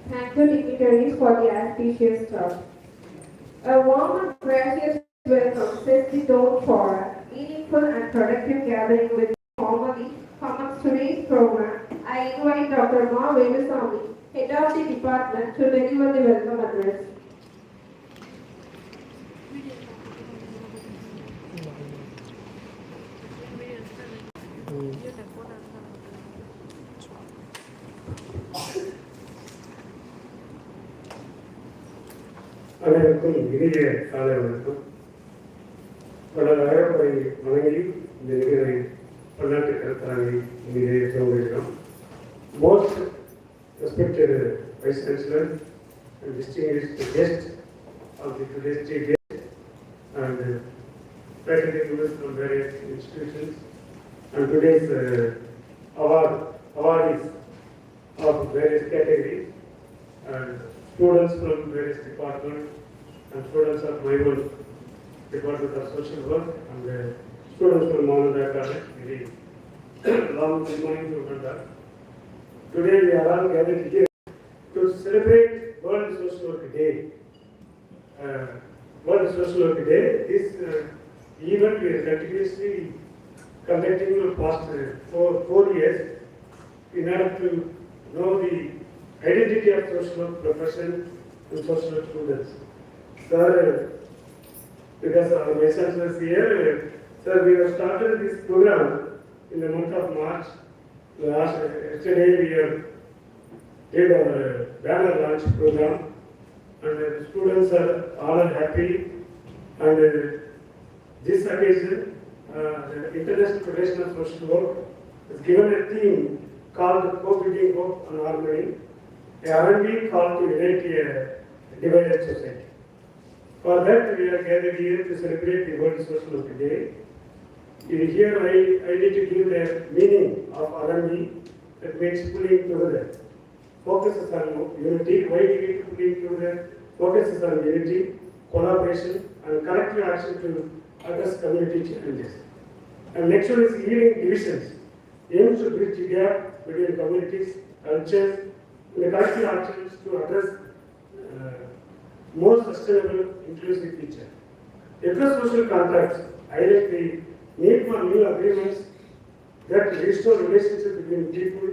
Thank you, dignitaries, for the auspicious talk. A warm and gracious welcome sets the tone for a meaningful and productive gathering with formally commence today's program. I invite Dr. Ma Velusamy, head of the department, to deliver the welcome address. அனைவருக்கும் இனிய காலை வணக்கம். பல அறப்படை வணங்கி இந்த நிகழ்வை பன்னாட்டு கருத்தாங்கி இங்கே துவங்குகிறோம். Most respected Vice Chancellor and distinguished guests of the today's day and faculty members from various institutions and today's awardees of various categories and students from various departments and students of my own Department of Social Work and students from Mahananda College. Very long good morning to Uganda. Today we are all gathered here to celebrate World Social Work Day. World Social Work Day, this event we are continuously conducting for the past 4 years in order to know the identity of social work profession and social work students. Sir, because our Vice Chancellor is here, sir, we have started this program in the month of March. Yesterday we did our banner launch program, and the students are all happy. And this occasion, the International Federation of Social Work has given a theme called Co-Building Hope and Harmony. A R&D call to unite a divided society. For that, we are gathered here to celebrate the World Social Work Day. Here, I need to give the meaning of R&D, that means pulling together. Focuses on unity. Why we need to pulling together? Focuses on unity, collaboration, and collective action to address community challenges. And next one is healing divisions. Aims to bridge the gap between communities, cultures, the collective actions to address more sustainable, inclusive future. Across social contracts highlight the need for new agreements that restore relationships between people,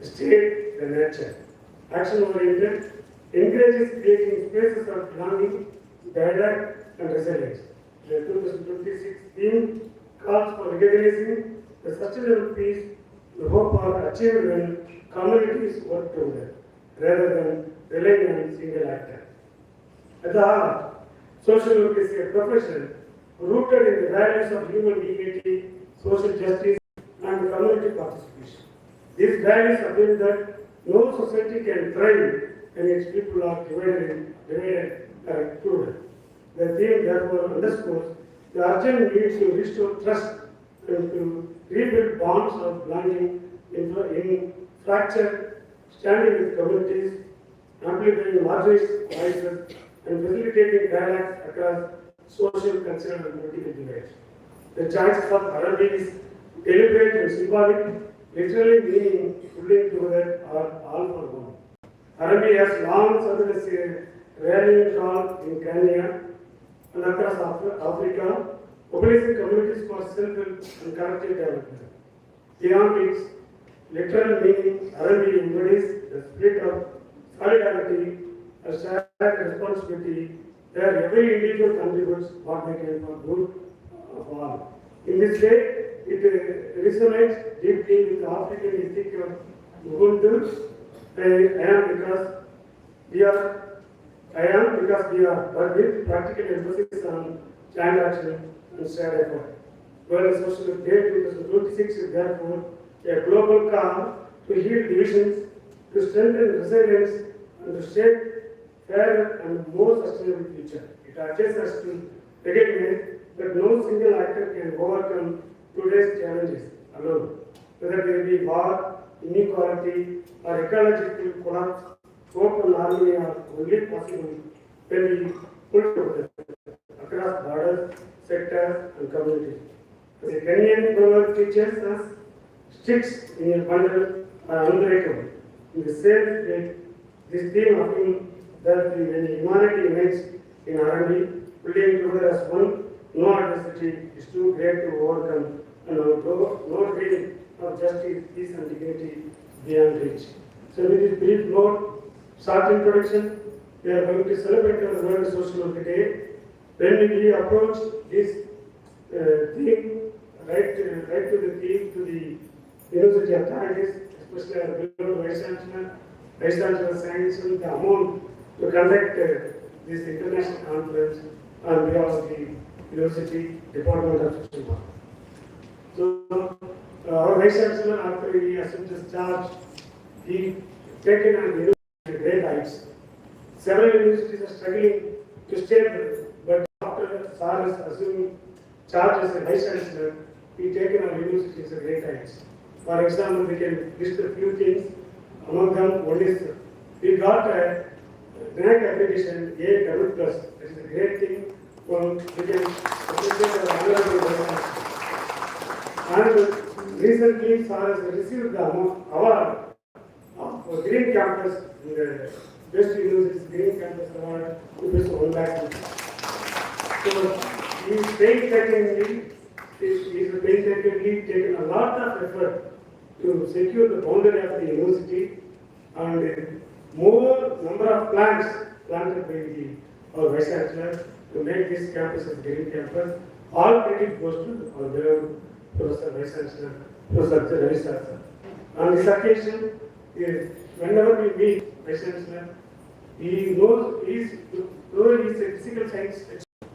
state, and nature. Action oriented encourages creating spaces of belonging, dialogue, and resilience. The 2026 theme calls for recognizing the sustainable peace, the hope are achieved when communities work together, rather than relying on a single actor. At the heart, social work is a profession rooted in the values of human dignity, social justice, and community participation. These values assume that no society can thrive when its people are divided and excluded. The theme therefore underscores the urgent need to restore trust and to rebuild bonds of belonging in fractured standing with communities, amplifying marginalized voices, and facilitating dialogues across social, cultural, and political divides. The choice of R&D is deliberate and symbolic, literally meaning pulling together or all for one. R&D has long served as a rallying call in Kenya and across Africa, mobilizing communities for self-help and collective development. Beyond its literal meaning, R&D embodies the spirit of solidarity, a shared responsibility, where every individual contributes what they can for good of all. In this way, it resonates deeply with the African ethic of Ubuntu. I am because we are, but with practical emphasis on joint action and shared effort. World Social Day 2026 is therefore a global call to heal divisions, to strengthen resilience, and to shape fairer and more sustainable future. It urges us to recognize that no single actor can overcome today's challenges alone. Whether there be war, inequality, or ecological collapse, hope and harmony are only possible when we pull together across borders, sectors, and communities. As a Kenyan proverb teaches us, sticks in a bundle are unbreakable. In the same way, This theme affirms that when humanity unites in R&D, pulling together as one, no adversity is too great to overcome, and no dream of justice, peace, and dignity beyond reach. So, with this brief note, short introduction, we are going to celebrate the World Social Work Day. When we approach this theme, right to the theme, to the university authorities, especially our beloved Vice Chancellor sanctioned the amount to conduct this international conference on behalf of the University Department of Social Work. So, our Vice Chancellor, after he assumed his charge, he taken on the university great heights. Several universities are struggling to stay there, but after Sir has assumed charge as a Vice Chancellor, he taken on universities at great heights. For example, we can list a few things. Among them, one is we got a NAAC accreditation A++. That is a great thing. Well, we can appreciate our honorable. And recently, Sir has received the award of Green Campus, the Best University's Green Campus Award, which is 1 lakh. So, he is painstakingly taken a lot of effort to secure the boundary of the university, and more number of plants planted by our Vice Chancellor to make this campus a green campus. All credit goes to our beloved Professor Vice Chancellor, Professor Ravi Sir. On this occasion, whenever we meet Vice Chancellor, he knows he is a physical science expert.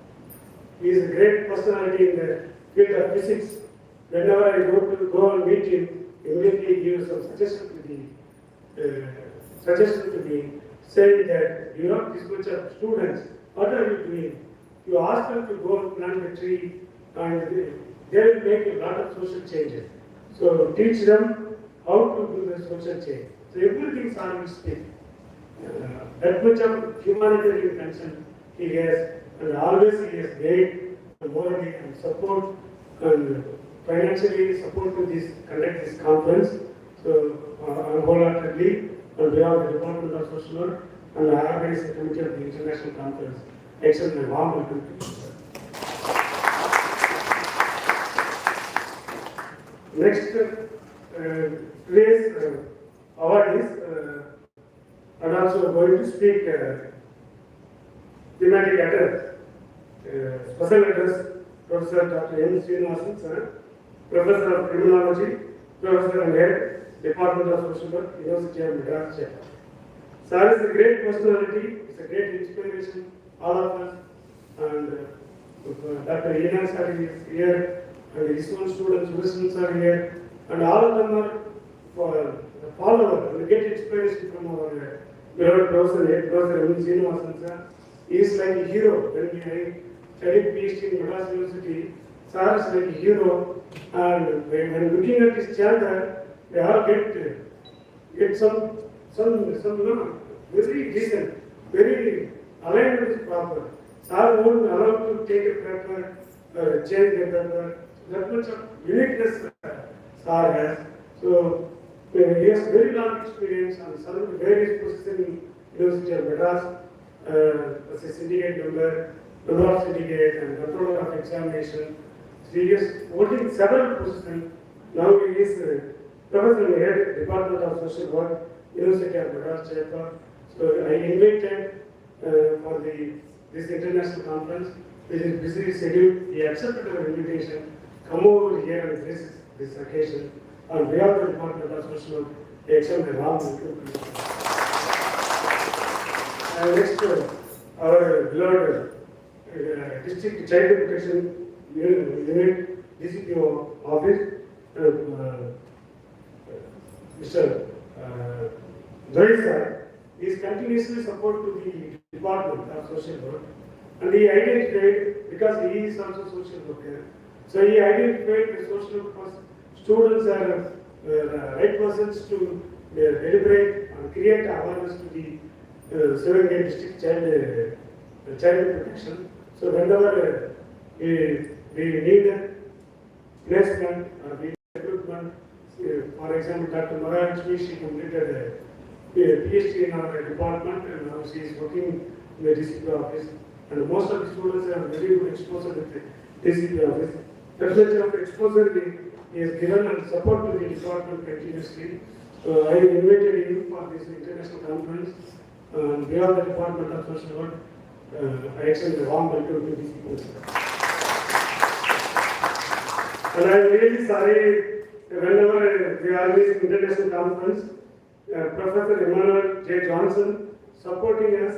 He is a great personality in the field of physics. Whenever I go and meet him, immediately he gives some suggestion to me, saying that you have this much of students, what are you doing? You ask them to go and plant a tree, and they will make a lot of social changes. So teach them how to do the social change. So everything Sir will speak. That much of humanitarian concern he has, and always he has made morally and support and financially support to conduct this conference. So wholeheartedly, on behalf of the Department of Social Work and the organizing committee of the international conference, extend my warm welcome to you, sir. Next, today's award is, and also going to speak thematic address, special address, Professor Dr. M. Srinivasan, sir, Professor of Criminology, Professor and Head, Department of Social Work, University of Madras, Chennai. Sir is a great personality, it's a great inspiration, all of us, and Dr. Ina sir is here, and his own students, Wilson are here, and all of them are followers, and get inspiration from our beloved Professor, Head Professor M. Srinivasan, sir. He is like a hero. When we studied PhD in Madras University, Sir is like a hero, and when looking at his children, they all get some very decent, very aligned with his proper. Sir won't allow to take a paper, change the paper. That much of uniqueness Sir has. So he has very long experience and served various positions in University of Madras as a syndicate member of syndicate and controller of examination. So he is holding several positions. Now he is Professor in Head, Department of Social Work, University of Madras, Chennai. So I invited for this international conference, which is busy scheduled. He accepted our invitation. Come over here and grace this occasion. On behalf of the Department of Social Work, I extend my warm welcome to you. Next, our beloved District Child Protection Unit, DCPO office, Mr. Dhari sir, is continuously support to the Department of Social Work, and he identified, because he is also social worker, so he identified the social work students are the right persons to deliberate and create awareness to the Sivaganga district child protection. So whenever we need a placement or we need recruitment, for example, Dr. Maharaj, she completed PhD in our department, and now she is working in the DCP office. And most of the students have very good exposure with the DCP office. That much of exposure he has given and support to the department continuously. I invited him for this international conference. Beyond the department of social work, I extend a warm welcome to DCP. And I am really sorry whenever we are in this international conference, Professor Emmanuel J. Johnson supporting us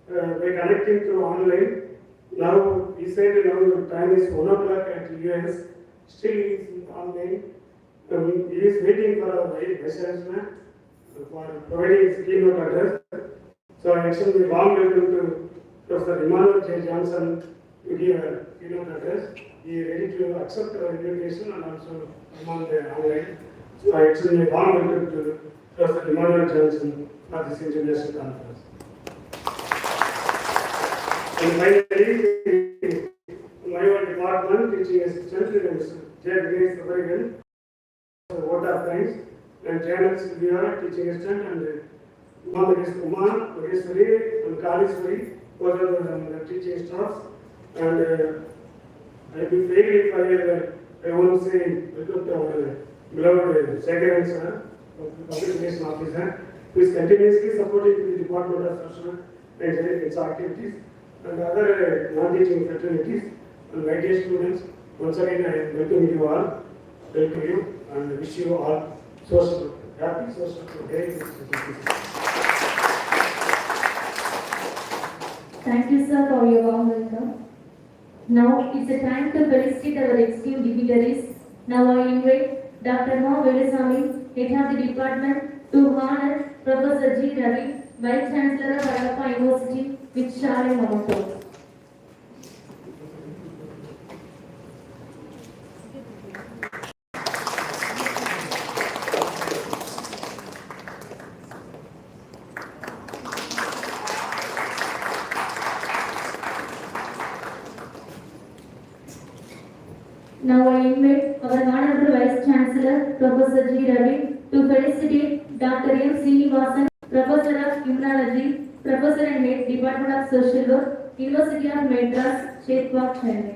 by connecting through online. Now he said now the time is 1 o'clock at US. Still he is online. He is waiting for our vice chancellor for providing his keynote address. So I extend a warm welcome to Professor Emmanuel J. Johnson to give a keynote address. He is ready to accept our invitation and also come on the online. So I extend a warm welcome to Professor Emmanuel Johnson for this international conference. And finally, my department, teaching assistant, is J. Grace Sabarigan, vote of thanks, and Janet Sylvia, teaching assistant, and Mama Kumar, Mageshwari, and Kalishwari, both are the teaching staffs. And I've been very favored. I want to say, welcome to our beloved Secretary, sir, Public Education Officer, who is continuously supporting the Department of Social and its activities and other non-teaching fraternities and my dear students. Once again, I welcome you all, welcome you, and wish you all happy social day. Thank you, sir, for your warm welcome. Now it's a time to felicitate our esteemed dignitaries. Now I invite Dr. Ma Velusamy, head of the department, to honor Professor G. Ravi, Vice Chancellor of Alayappa University, with Share Memento. Now I invite our Honorable Vice Chancellor, Professor G. Ravi, to felicitate Dr. M. Srinivasan, Professor of Immunology, Professor and Head, Department of Social Work, University of Madras, Chetwalk, Chennai.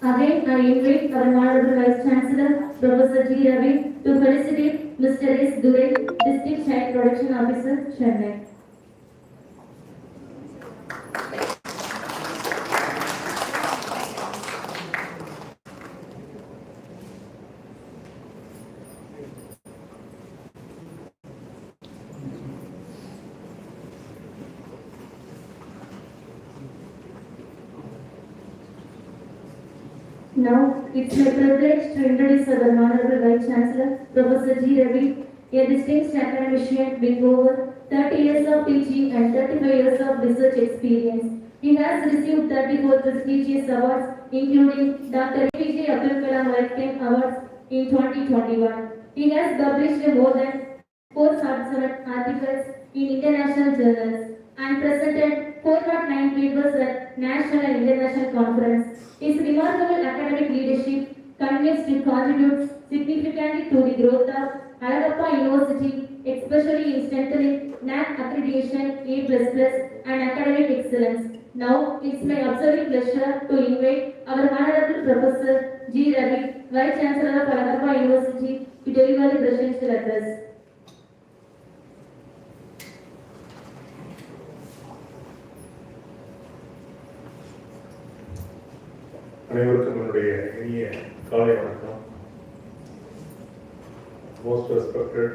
Again, I invite our Honorable Vice Chancellor, Professor G. Ravi, to felicitate Mr. S. Durai, District Child Protection Officer, Chennai. Now, it's my privilege to introduce our Honorable Vice Chancellor, Professor G. Ravi, a distinguished academician with over 30 years of teaching and 35 years of research experience. He has received 34 prestigious awards, including Dr. APJ Abdul Kalam Lifetime Awards in 2021. He has published more than 407 articles in international journals and presented 409 papers at national and international conferences. His remarkable academic leadership continues to contribute significantly to the growth of Alayappa University, especially in strengthening NAAC accreditation, A++ and academic excellence. Now, it's my absolute pleasure to invite our Honorable Professor G. Ravi, Vice Chancellor of Alayappa University, to deliver the presidential address. அனைவருக்கும் என்னுடைய இனிய காலை வணக்கம். Most respected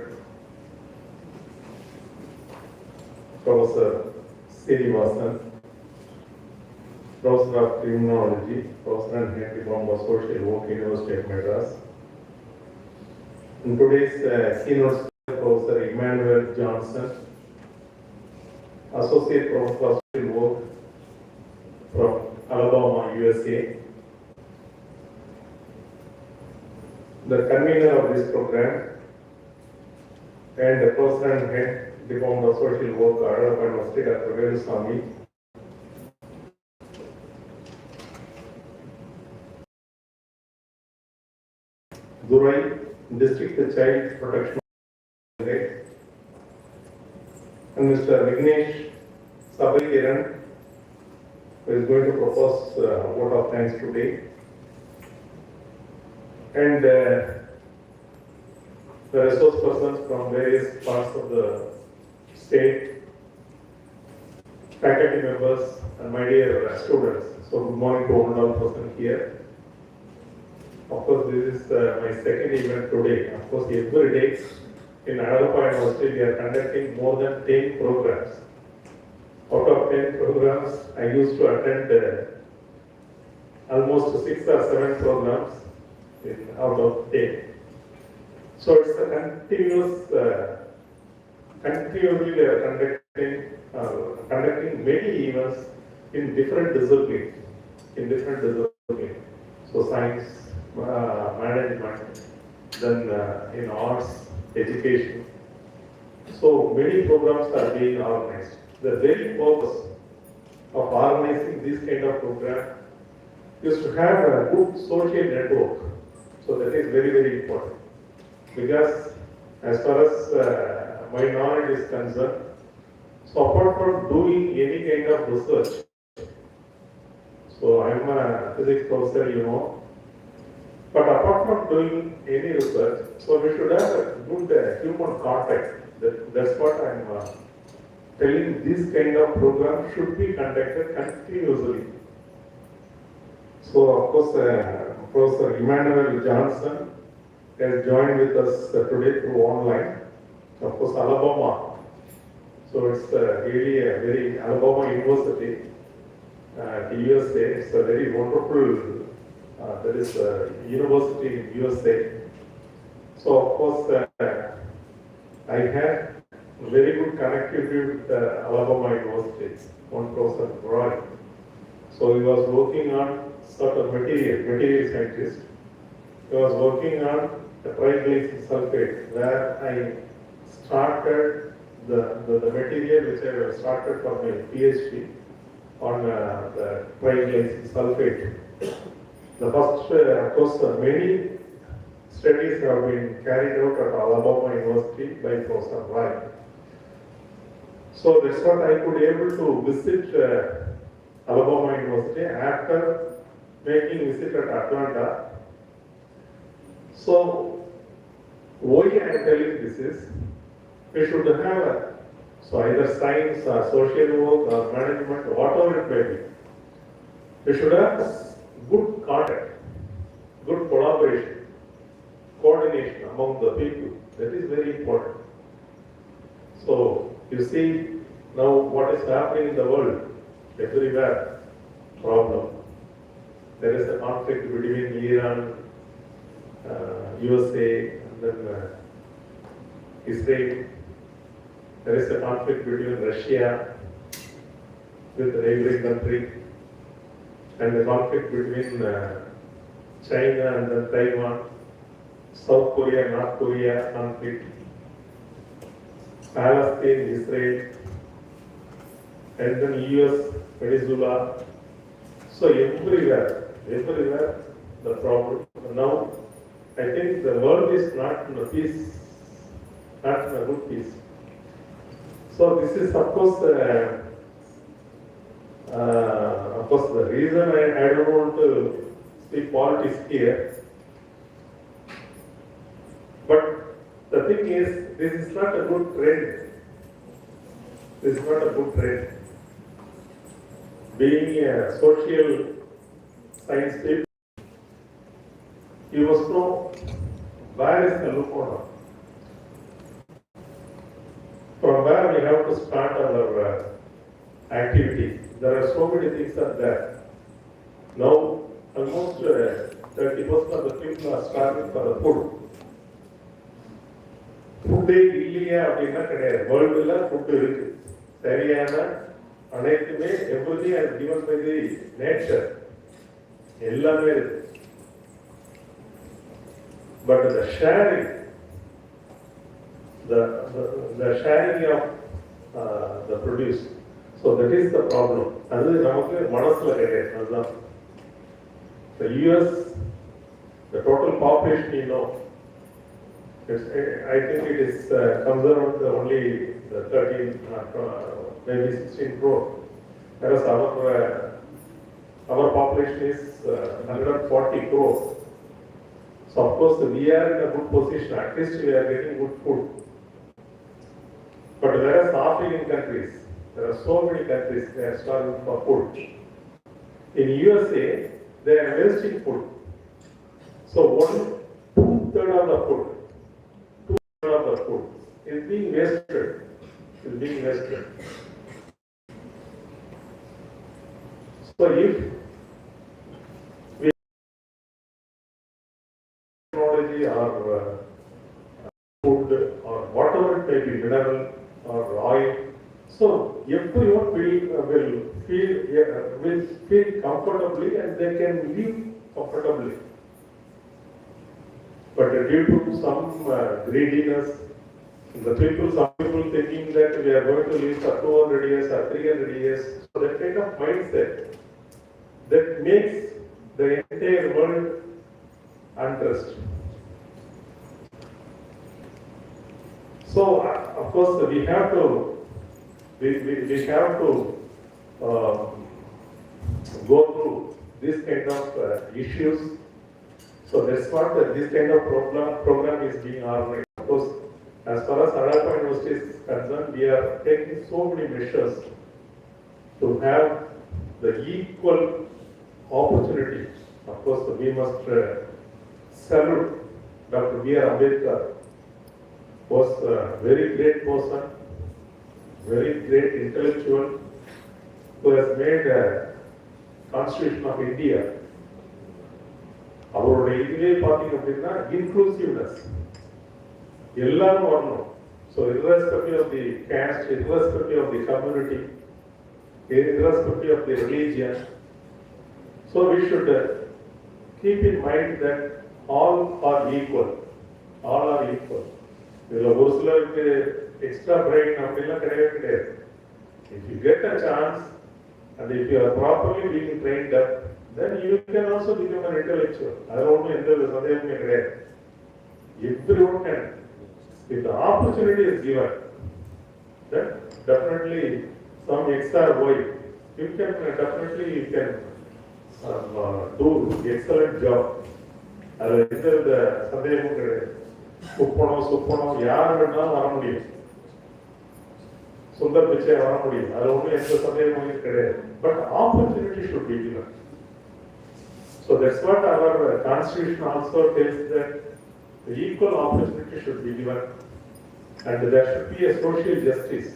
Professor Srinivasan, Professor of Criminology, Professor and Head Department of Social Work, University of Madras. In today's keynote speaker, Professor Emmanuel Johnson, Associate Professor of Social Work from Alabama, USA. The convener of this program and the person and head Department of Social Work, Alayappa University, Dr. Velusamy, Durai, District Child Protection Officer, and Mr. Vignesh Sabarikiran, who is going to propose vote of thanks today. And the resource persons from various parts of the state, faculty members, and my dear students. So good morning to all person here. Of course, this is my second event today. Of course, every day in Adelappa University, we are conducting more than 10 programs. Out of 10 programs, I used to attend almost 6 or 7 programs out of 10. So it's a continuously we are conducting many events in different disciplines. So science, management, then in arts, education. So many programs are being organized. The very purpose of organizing this kind of program is to have a good social network. So that is very, very important. Because as far as my knowledge is concerned, so apart from doing any kind of research, so I am a physics professor, you know, but apart from doing any research, so we should have a good human contact. That's what I am telling. This kind of program should be conducted continuously. So of course, Professor Emmanuel Johnson has joined with us today through online. Of course, Alabama. So it's really a very Alabama University, the USA. It's a very wonderful. There is a university in USA. So of course, I had very good connectivity with Alabama University. One Professor Roy. So he was working on sort of material scientist. He was working on the triglyceride sulfate, where I started the material which I started for my PhD on the triglyceride sulfate. The first, of course, many studies have been carried out at Alabama University by Professor Roy. So that's what I could able to visit Alabama University after making visit at Atlanta. So why I am telling this is, we should have so either science or social work or management, whatever it may be. We should have good contact, good collaboration, coordination among the people. That is very important. So you see now what is happening in the world, everywhere, problem. There is a conflict between Iran, USA, and then Israel. There is a conflict between Russia with the neighboring country, and the conflict between China and then Taiwan, South Korea, North Korea conflict, Palestine, Israel, and then US, Venezuela. So everywhere the problem. Now, I think the world is not in a peace, not in a good peace. So this is of course the reason I don't want to speak politics here. But the thing is, this is not a good trend. This is not a good trend. Being a social science people, you must know where is the loophole. From where we have to start our activity. There are so many things are there. Now, almost 30% of the people are starving for the food. ஃபுட்டே இல்லையா அப்படின்னா கிடையாது. வேர்ல்டுல food இருக்கு, சரியான அனைத்துமே everything as given by the nature, எல்லாமே இருக்கு. But the sharing, the sharing of the produce, so that is the problem. அது நமக்கு மனசுல கிடையாது. அதுதான் the US The total population, you know, I think it is comes around only the 13, maybe 16 crore. Whereas our population is 140 crore. So of course we are in a good position. At least we are getting good food. But whereas African countries, there are so many countries they are starving for food. In USA, they are wasting food. So 2/3 of the food. Of the food is being wasted. So if we technology or food or whatever it may be, mineral or oil, so everyone will feel comfortably and they can live comfortably. But due to some greediness, some people thinking that we are going to live for 200 years or 300 years, so that kind of mindset that makes the entire world unrest. So, of course, we have to go through this kind of issues. So that's what this kind of program is being organized. Of course, as far as Adarabad University is concerned, we are taking so many measures to have the equal opportunity. Of course, we must salute Dr. B.R. Ambedkar, was a very great person, very great intellectual, who has made a Constitution of India. அவருடைய இதுவே பார்த்தீங்க அப்படின்னா inclusiveness எல்லாரும் வரணும். So irrespective of the caste, irrespective of the community, irrespective of the religion, so we should keep in mind that all are equal. இதில் ஒரு சிலருக்கு extra brain அப்படிலாம் கிடையாது. If you get a chance and if you are properly being trained up, then you can also become an intellectual. அதில் ஒன்றும் எந்த சந்தேகமே கிடையாது. Everyone can. If the opportunity is given, then definitely some extra work, you can do excellent job. அதில் எந்த சந்தேகமும் கிடையாது. குப்பணம் சுப்பணம் யார் வேணாலும் வர முடியும். சுந்தர் பிச்சை வர முடியும். அதில் ஒன்றும் எந்த சந்தேகமும் கிடையாது. But opportunity should be given. So that's what our constitution also tells, that the equal opportunity should be given and there should be a social justice.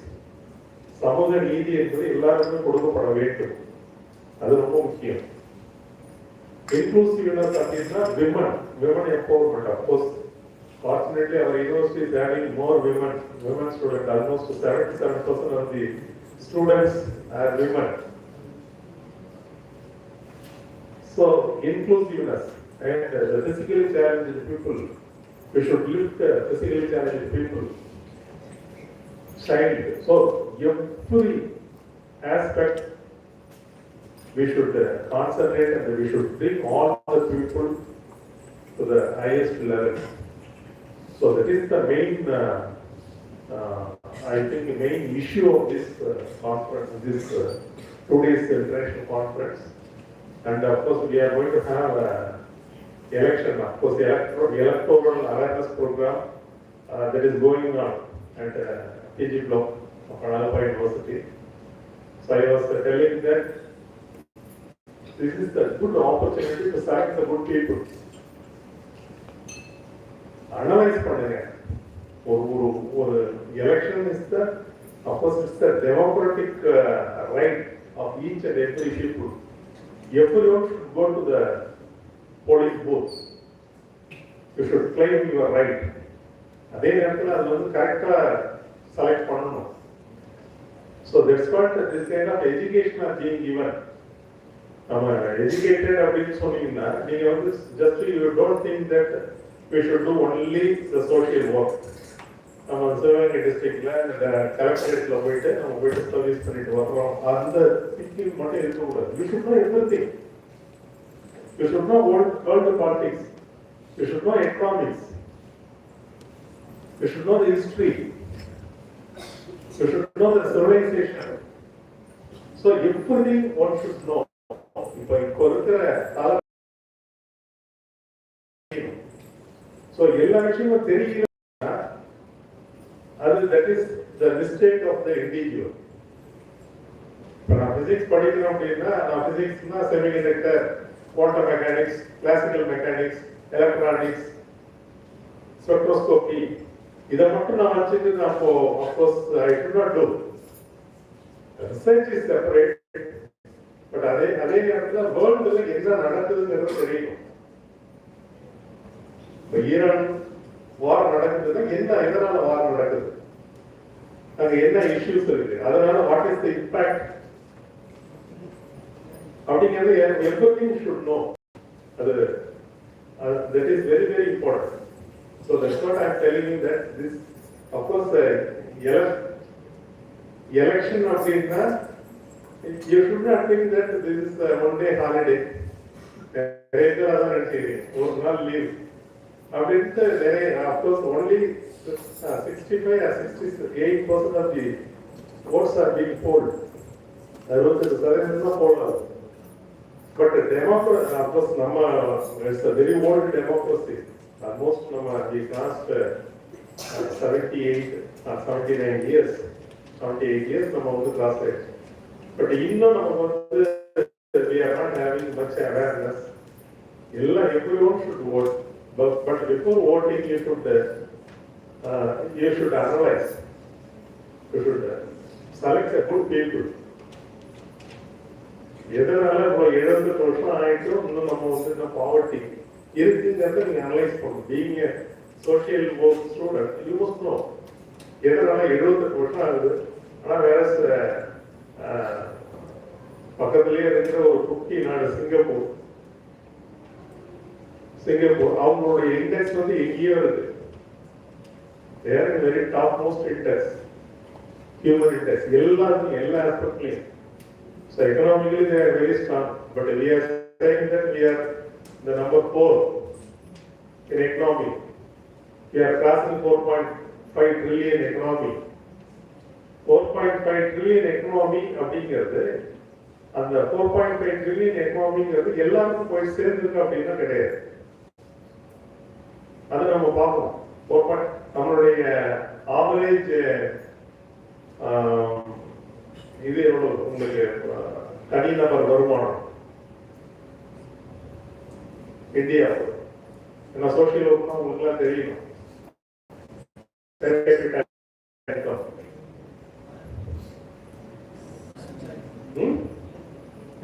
சமூக நீதி என்பது எல்லாருக்கும் கொடுக்கப்பட வேண்டும். அது ரொம்ப முக்கியம். இன்க்ளூசிவ்னஸ் அப்படின்னா women empowerment. Of course, fortunately our university is having more women students. Almost 77% of the students are women. So, inclusiveness and the physically challenged people, we should lift physically challenged people, child. So, every aspect we should concentrate and we should bring all the people to the highest level. So, that is the main, I think, the main issue of this conference, this 2 days international conference. And of course, we are going to have election. Of course, the electoral awareness program that is going on at PG block of Adarabad University. So I was telling that this is the good opportunity to select the good people. Analyze பண்ணுங்க. ஒரு election is the, of course, it's the democratic right of each and every people. Everyone should go to the polling booth. You should claim your right. அதே நேரத்தில் அது வந்து கரெக்டாக select பண்ணணும். So that's what this kind of education are being given. நம்ம educated அப்படின்னு சொன்னீங்கன்னா நீங்க வந்து just you don't think that we should do only the social work. நம்ம சிவகங்கை டிஸ்ட்ரிக்ட்ல இந்த கலெக்டரேட்ல போயிட்டு நம்ம போயிட்டு சர்வீஸ் பண்ணிட்டு வர்றோம், அந்த திங்கிங் மட்டும் இருக்கக்கூடாது. We should know everything. We should know all the politics. You should know economics. You should know the history. You should know the civilization. So everything one should know. இப்போ இருக்கிற கால so எல்லா விஷயமும் தெரியல அது that is the mistake of the individual. இப்போ நான் physics படிக்கிறேன் அப்படின்னா நான் பிசிக்ஸ்னா semiconductor, quantum mechanics, classical mechanics, electronics, spectroscopy இதை மட்டும் நான் வச்சுட்டு நான் இப்போ of course I should not do. Research is separate. But அதே நேரத்தில் வேர்ல்டுல என்ன நடக்குதுங்கிறது தெரியணும். இப்போ ஈரான் வார் நடக்குதுன்னா எதனால வார் நடக்குது, அங்க என்ன இஷ்யூஸ் இருக்கு, அதனால வாட் இஸ் தி இம்பாக்ட் அப்படிங்கிறது எவ்ரிதிங் ஷுட் நோ. அது that is very very important. So that's what I am telling you, that this of course election அப்படின்னா you should not think that this is a one day holiday. Regular அதான் நினைக்கிறீங்க ஒரு நாள் leave அப்படின்ட்டு நிறைய of course only 65 or 68% of the votes are being polled. 68% தான் போடலாம். But democracy, of course, it's a very old democracy. Almost we passed 78 or 79 years. 78 years நம்ம வந்து class rate. But இன்னும் நம்ம வந்து we are not having much awareness. Everyone should vote. But before voting, you should analyze. You should select a good people. எதனால இப்போ 70 வருஷம் ஆயிட்டும் இன்னும் நம்ம வந்து இந்த பாவர்ட்டி இருக்குங்கிறத நீங்க அனலைஸ் பண்ணணும். Being a social work student you must know எதனால 78 வருஷம் ஆகுது. ஆனா வேற பக்கத்திலேயே இருக்கிற ஒரு குட்டி நாடு சிங்கப்பூர் அவங்களுடைய இண்டெக்ஸ் வந்து எங்கேயோ இருக்கு. There very top most index, human index, எல்லாருக்கும் எல்லா ஆஸ்பெக்ட்லயும். So economically they are very strong, but we are saying that we are the number 4 in economy. We are crossing 4.5 trillion economy. 4.5 trillion economy அப்படிங்கிறது அந்த 4.5 trillion economyங்கிறது எல்லாருக்கும் போய் சேர்ந்துருக்கு அப்படின்னா கிடையாது. அதை நம்ம பார்ப்போம். நம்மளுடைய ஆவரேஜ் இது எவ்வளவு உங்களுக்கு தனிநபர் வருமானம் இந்தியா? ஏன்னா சோசியல் ஒர்க்னா உங்களுக்கு எல்லாம் தெரியணும்.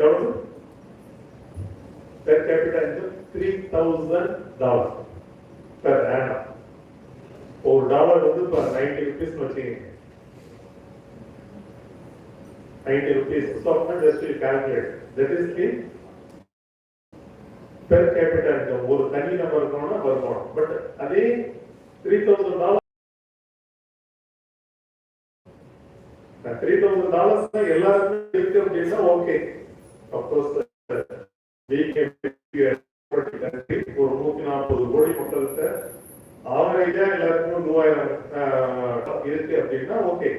எவ்வளவு per capita $3,000 per annum. ஒரு டாலர் வந்து இப்போ 90 rupees வச்சுக்கீங்க. 90 rupees. So just you calculate. That is the per capita income. ஒரு தனி நபருக்கான வருமானம். பட் அதே $3,000 $3,000 எல்லாருக்கும் இருக்கு அப்படின்னா ஓகே. அப்கோர்ஸ் ஒரு 140 கோடி மக்கள்கிட்ட ஆவரேஜா எல்லாருக்கும் 3000 இருக்கு அப்படின்னா ஓகே.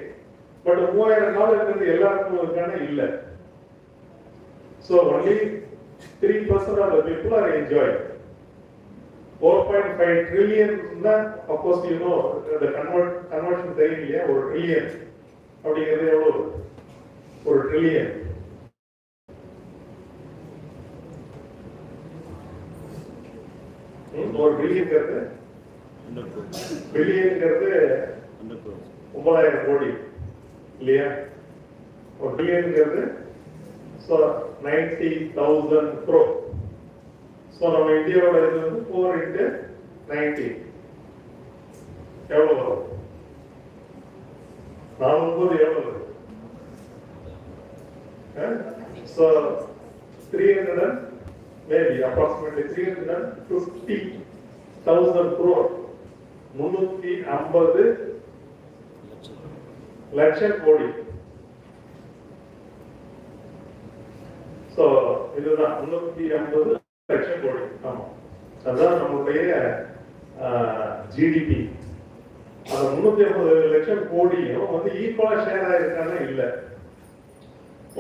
பட் $3000 எல்லாருக்கும் இருக்கான இல்ல. So only 3% of the people are enjoying. 4.5 trillion of course you know the conversion தெரியலையே. ஒரு ட்ரில்லியன் அப்படிங்கிறது எவ்வளவு? ஒரு ட்ரில்லியன் ஒரு பில்லியன்ங்கிறது 9,000 கோடி இல்லையா? ஒரு பில்லியன்ங்கிறது 90,000 crore. ஸோ நம்ம இந்தியாவோட இது வந்து 4 into 90 எவ்வளவு வரும்? 409 எவ்வளவு வரும்? So 300 maybe approximately 350,000 crore. 350 லட்சம் கோடி. ஸோ இதுதான் 350 லட்சம் கோடி. ஆமா. அதுதான் நம்மளுடைய ஜிடிபி. அந்த 350 லட்சம் கோடியும் வந்து ஈக்குவலா ஷேர் ஆயிருக்காங்க இல்ல.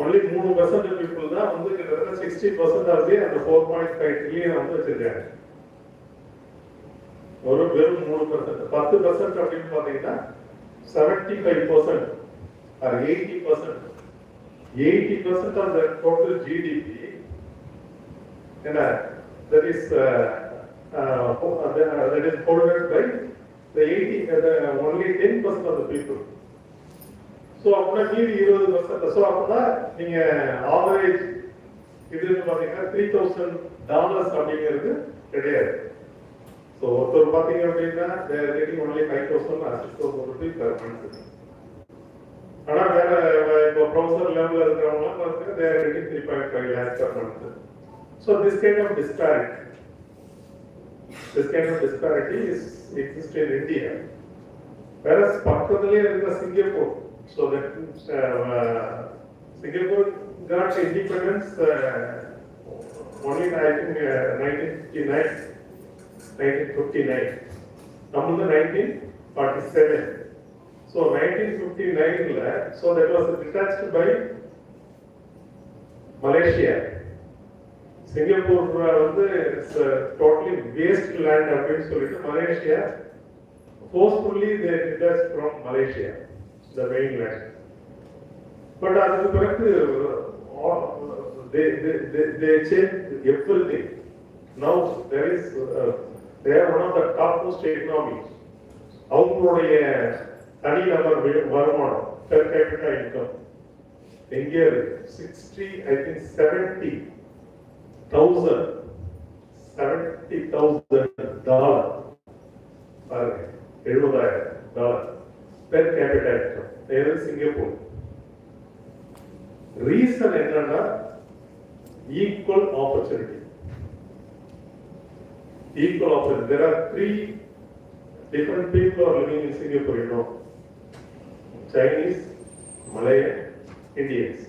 ஒன்லி 3% பீப்புள் தான் வந்து கிட்டத்தட்ட 60% ஆகவே அந்த 4.5 ட்ரில்லியன் வந்து வச்சிருக்காங்க. ஒரு வெறும் 3%. 10% அப்படின்னு பாத்தீங்கன்னா 75% or 80%. 80% of the total GDP, that is holded by only 10% of the people. So அப்பனா மீதி 20%. So அப்பனா நீங்க ஆவரேஜ் இதுன்னு பாத்தீங்கன்னா $3,000 அப்படிங்கிறது கிடையாது. So ஒருத்தர் பாத்தீங்க அப்படின்னா they are getting only 5,000 or 6,000 rupees per month. ஆனா வேற இப்போ ப்ரொஃபசர் லெவல்ல இருக்கிறவங்க பாத்தீங்கன்னா they are getting 3.5 lakhs per month. So this kind of disparity exists in India. Whereas பக்கத்திலே இருக்கிற Singapore, so that Singapore got independence only I think 1959. நம்மளுக்கு 1947. So 1959 so that was detached by Malaysia. Singapore வந்து totally waste land அப்படின்னு சொல்லிட்டு Malaysia forcefully they detached from Malaysia, the mainland. But அதுக்கு பிறகு they changed everything. Now they are one of the topmost economies. அவங்களுடைய தனிநபர் வருமானம் per capita income எங்க இருக்கு? 70,000 டாலர் பாருங்க, $70,000 per capita income. இது சிங்கப்பூர். ரீசன் என்னன்னா equal opportunity. There are 3 different people are living in Singapore, you know. Chinese, Malay, Indians.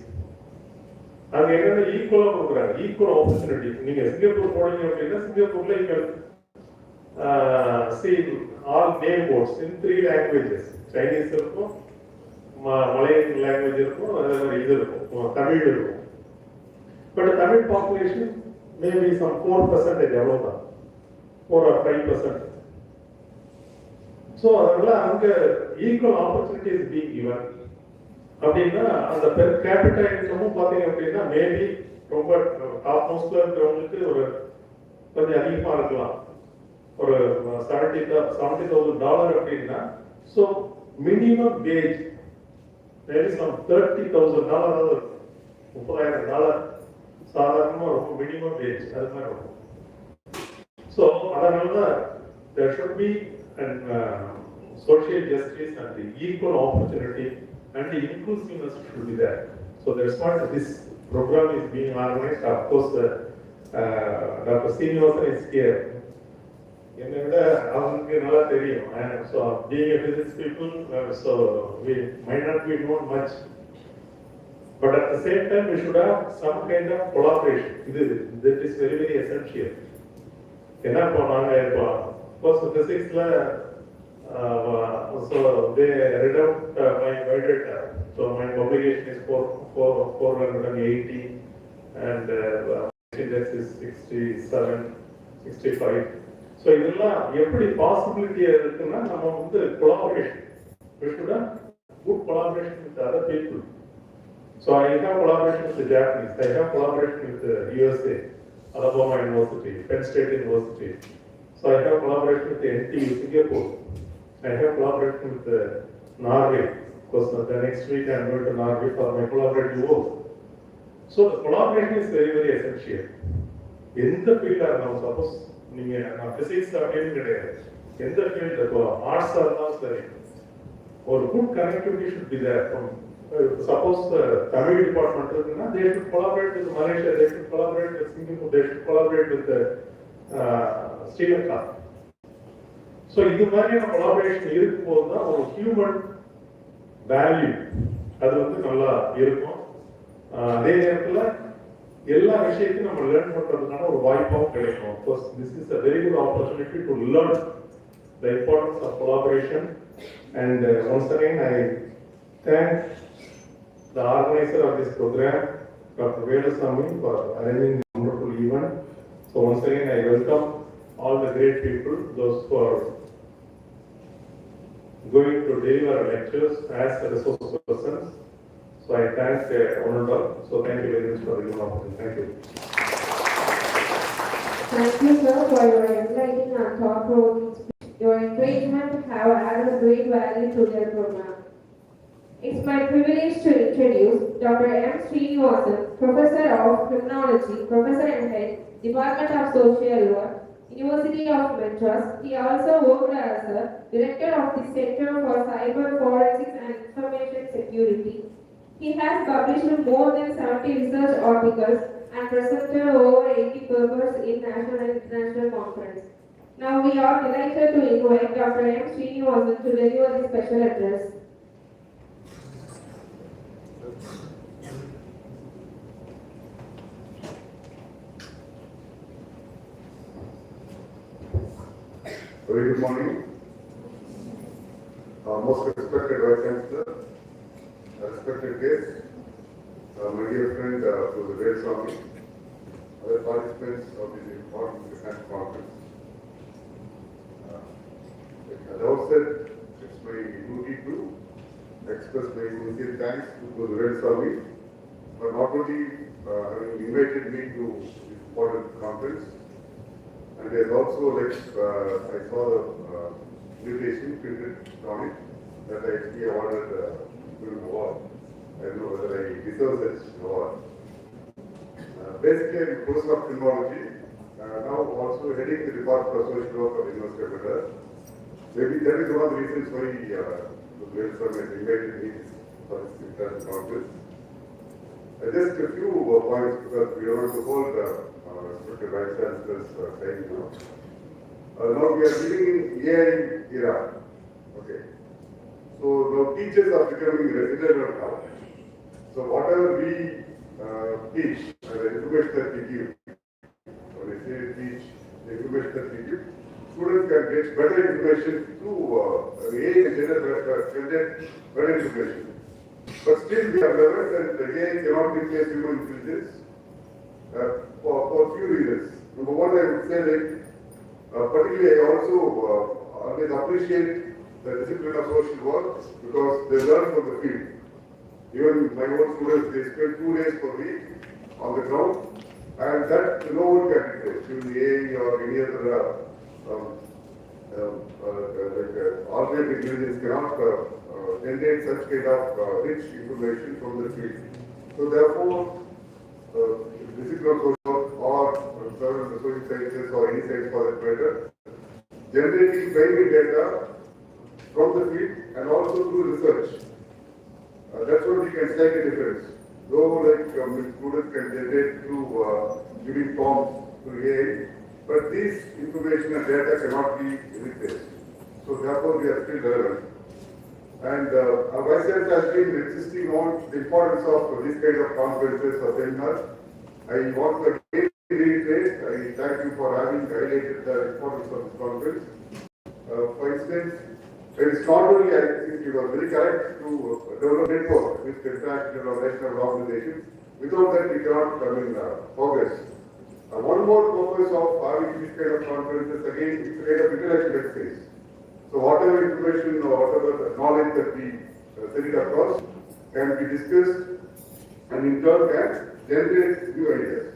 அங்க என்னன்னா ஈக்குவலா கொடுக்குறாங்க, ஈக்குவல் ஆப்பர்ச்சுனிட்டி. நீங்க சிங்கப்பூர் போனீங்க அப்படின்னா சிங்கப்பூர்ல இங்க see all name boards in 3 languages. Chinese இருக்கும், Malayan language இருக்கும், அதே மாதிரி இது இருக்கும், தமிழ் இருக்கும். But the Tamil population may be some 4% அவ்வளவுதான், 4 or 5%. So அதனால அங்க equal opportunity is being given. அப்படின்னா அந்த பெர் கேபிட்டா இன்கமும் பாத்தீங்க அப்படின்னா மேபி ரொம்ப டாப் மோஸ்ட்ல இருக்கிறவங்களுக்கு ஒரு கொஞ்சம் அதிகமா இருக்கலாம், ஒரு $70,000 அப்படின்னா. So minimum wage maybe some $30,000 இருக்கும், $30,000 சாதாரணமா ரொம்ப மினிமம் வேஜ் அது மாதிரி இருக்கும். ஸோ அதனாலதான் there should be an social justice and the equal opportunity and the inclusiveness should be there. So that's why this program is being organized. Of course, Dr. Srinivasan is here. என்னை விட அவங்களுக்கு நல்லா தெரியும். So being a physics people, so we might not be known much, but at the same time we should have some kind of collaboration. That is very very essential. என்ன இப்போ நாங்கள் இப்போ physicsல so they read out my biodata. So my publication is 480 and index is 67, 65. So இதெல்லாம் எப்படி பாசிபிலிட்டியா இருக்குன்னா நம்ம வந்து collaboration. We should have good collaboration with other people. So I have collaboration with the Japanese. I have collaboration with the USA, Alabama University, Penn State University. So I have collaboration with the NTU Singapore. I have collaboration with Norway. Of course, the next week I am going to Norway for my collaborative work. So the collaboration is very very essential. எந்த ஃபீல்டா இருந்தாலும், suppose நீங்க நான் physics அப்படின்னு கிடையாது, எந்த field இப்போ ஆர்ட்ஸா இருந்தாலும் சரி, ஒரு good connectivity should be there. Suppose Tamil department இருக்குன்னா they should collaborate with Malaysia, they should collaborate with Singapore, they should collaborate with Sri Lanka. So இது மாதிரியான கொலாபரேஷன் இருக்கும்போது தான் ஒரு ஹியூமன் வேல்யூ அது வந்து நல்லா இருக்கும். அதே நேரத்தில் எல்லா விஷயத்தையும் நம்ம லேர்ன் பண்றதுக்கான ஒரு வாய்ப்பாகவும் கிடைக்கும். Of course, this is a very good opportunity to learn the importance of collaboration. And once again, I thank the organizer of this program, Dr. Velusamy, for arranging this wonderful event. So once again, I welcome all the great people, those who are going to deliver lectures as resource persons. So I thank one and all. So thank you very much for the opportunity. Thank you. Thank you, sir, for your enlightening and thought-provoking speech. Your encouragement have added great value to their program. It's my privilege to introduce Dr. M. Srinivasan, Professor of Criminology, Professor and Head, Department of Social Work, University of Madras. He also worked as the Director of the Center for Cyber Forensics and Information Security. He has published more than 70 research articles and presented over 80 papers in national and international conferences. Now we are delighted to invite Dr. M. Srinivasan to deliver the special address. Very good morning. Most respected Vice Chancellor, respected guests, my dear friend, Professor Velusamy, other participants of this important defense conference. At the outset, it's my duty to express my sincere thanks to Professor Velusamy for not only having invited me to this important conference, and there's also, like, I saw the invitation printed on it that I actually awarded an award. I don't know whether I deserve such award. Basically, I'm a professor of criminology, now also heading the Department of Social Work of the University of Madras. Maybe that is one of the reasons why the Velusamy has invited me for this international conference. Just a few points because we don't want to hold respected Vice Chancellor's time now. Now we are living in AI era. Okay. So now teachers are becoming resident now. So whatever we teach, the information that we give, when I say teach, the information that we give, students can get better information through the AI and generate better information. But still we have learned that the AI cannot replace human intelligence for a few reasons. Number one, I would say that particularly I also always appreciate the discipline of social work because they learn from the field. Even my own students, they spend 2 days per week on the ground, and that no one can replace. Even the AI or any other alternate intelligence cannot generate such kind of rich information from the field. So therefore, discipline of social work or the social sciences or any science for that matter, generating primary data from the field and also through research. That's what we can make a difference. Though like students can generate through giving forms through AI, but these information and data cannot be replaced. So therefore we are still relevant. And our Vice Chancellor has been insisting on the importance of these kind of conferences or seminars. I want to again reiterate, I thank you for having highlighted the importance of this conference. For instance, it is not only, I think you are very correct, to develop network with international or national organizations. Without that, we cannot progress. One more purpose of having this kind of conferences, again, is a kind of intellectual exchange. So whatever information or whatever knowledge that we send it across can be discussed and in turn can generate new ideas.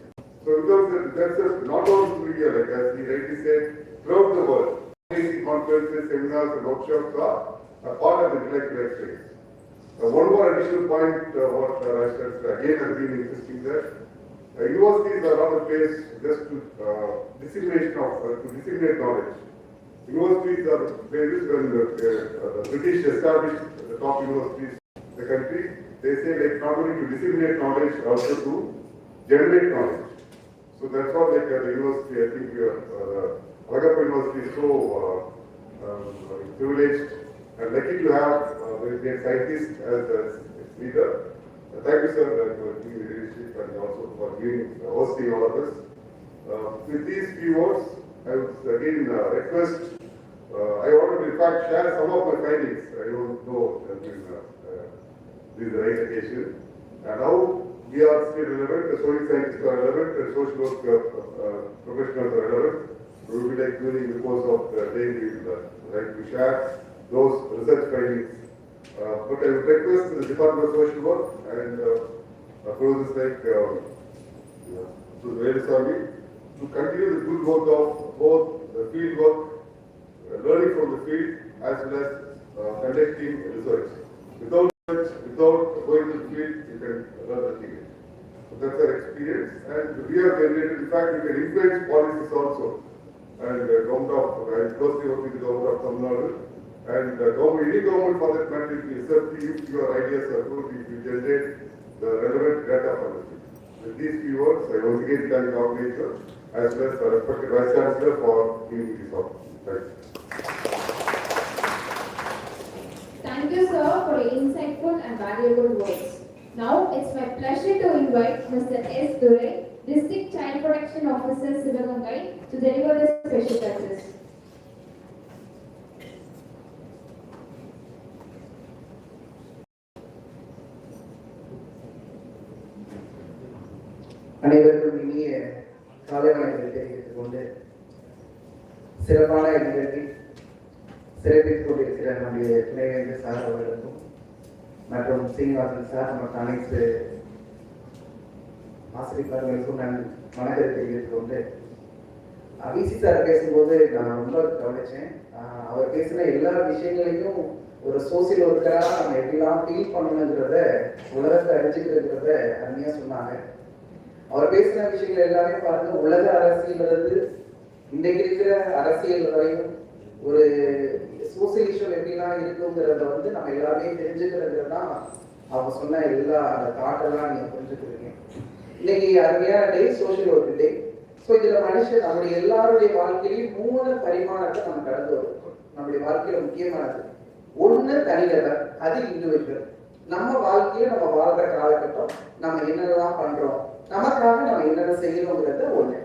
So because that's not only here, like as he rightly said, throughout the world, conferences, seminars and workshops are a part of the intellectual exchange. One more additional point, what Rashid again has been insisting that universities are not a place just to disseminate knowledge. Universities are places when the British established the top universities in the country, they say like not only to disseminate knowledge, also to generate knowledge. So that's what like the university, I think Alagappa University is so privileged and lucky to have their scientists as its leader. Thank you, sir, for giving leadership and also for giving hosting all of us. With these few words, I would again request. I want to in fact share some of my findings. I don't know if this is the right occasion. And how we are still relevant, the social scientists are relevant, the social work professionals are relevant. We will be like during the course of the day, we will like to share those research findings. But I would request the Department of Social Work and professors like Velusamy to continue the good work of both the field work, learning from the field, as well as conducting research. Without going to the field, you can learn nothing. So that's our experience, and we are generated. In fact, we can influence policies also. And I closely work with the government of Tamil Nadu, and any government for that matter, if you accept your ideas are good, if you generate the relevant data for the field. With these few words, I once again thank the organizer as well as the respected Vice Chancellor for giving this opportunity. Thank you, sir, for your insightful and valuable words. Now, it's my pleasure to invite Mr. S. Durai, District Child Protection Officer, Sivagangai, to deliver the special address. அனைவருக்கும் இனிய காலை வணக்கத்தை தெரிவித்துக் கொண்டு சிறப்பான நிகழ்வில் சிறப்பித்துக் கொண்டிருக்கிற நம்முடைய துணைவேந்தர் சார் அவர்களுக்கும் மற்றும் சீனிவாசன் சார் மற்றும் அனைத்து ஆசிரியர்களுக்கும் நான் வணக்கத்தை தெரிவித்துக் கொண்டு அபிசி சார் பேசும்போது நான் ரொம்ப கவனிச்சேன். அவர் பேசின எல்லா விஷயங்களையும் ஒரு சோசியல் ஒர்க்கரா நம்ம எப்படிலாம் ஃபீல் பண்ணணுங்கிறத உலகத்தை அறிஞ்சுக்கிறத அருமையா சொன்னாங்க. அவர் பேசின விஷயங்கள் எல்லாமே பாருங்க, உலக அரசியல் இன்னைக்கு இருக்கிற அரசியல் வரையும் ஒரு சோசியல் இஷ்யூ எப்படிலாம் இருக்குங்கிறத நம்ம எல்லாருமே தெரிஞ்சுக்கிறது தான் அவங்க சொன்ன எல்லா அந்த தாட்டெல்லாம் நீங்க புரிஞ்சுக்கிறீங்க. இன்னைக்கு அருமையான டே, சோசியல் ஒர்க் டே. ஸோ இதுல மனுஷன் நம்முடைய எல்லாருடைய வாழ்க்கையிலும் 3 பரிமாணத்தை நம்ம கடந்து வரும். நம்முடைய வாழ்க்கையில முக்கியமானது ஒண்ணு தனிநபர், அது இண்டிவிஜுவல். நம்ம வாழ்க்கையில நம்ம வாழ்ற காலகட்டம் நம்ம என்னென்னலாம் பண்றோம், நமக்காக நம்ம என்னென்ன செய்யறோங்கிறது ஒண்ணு.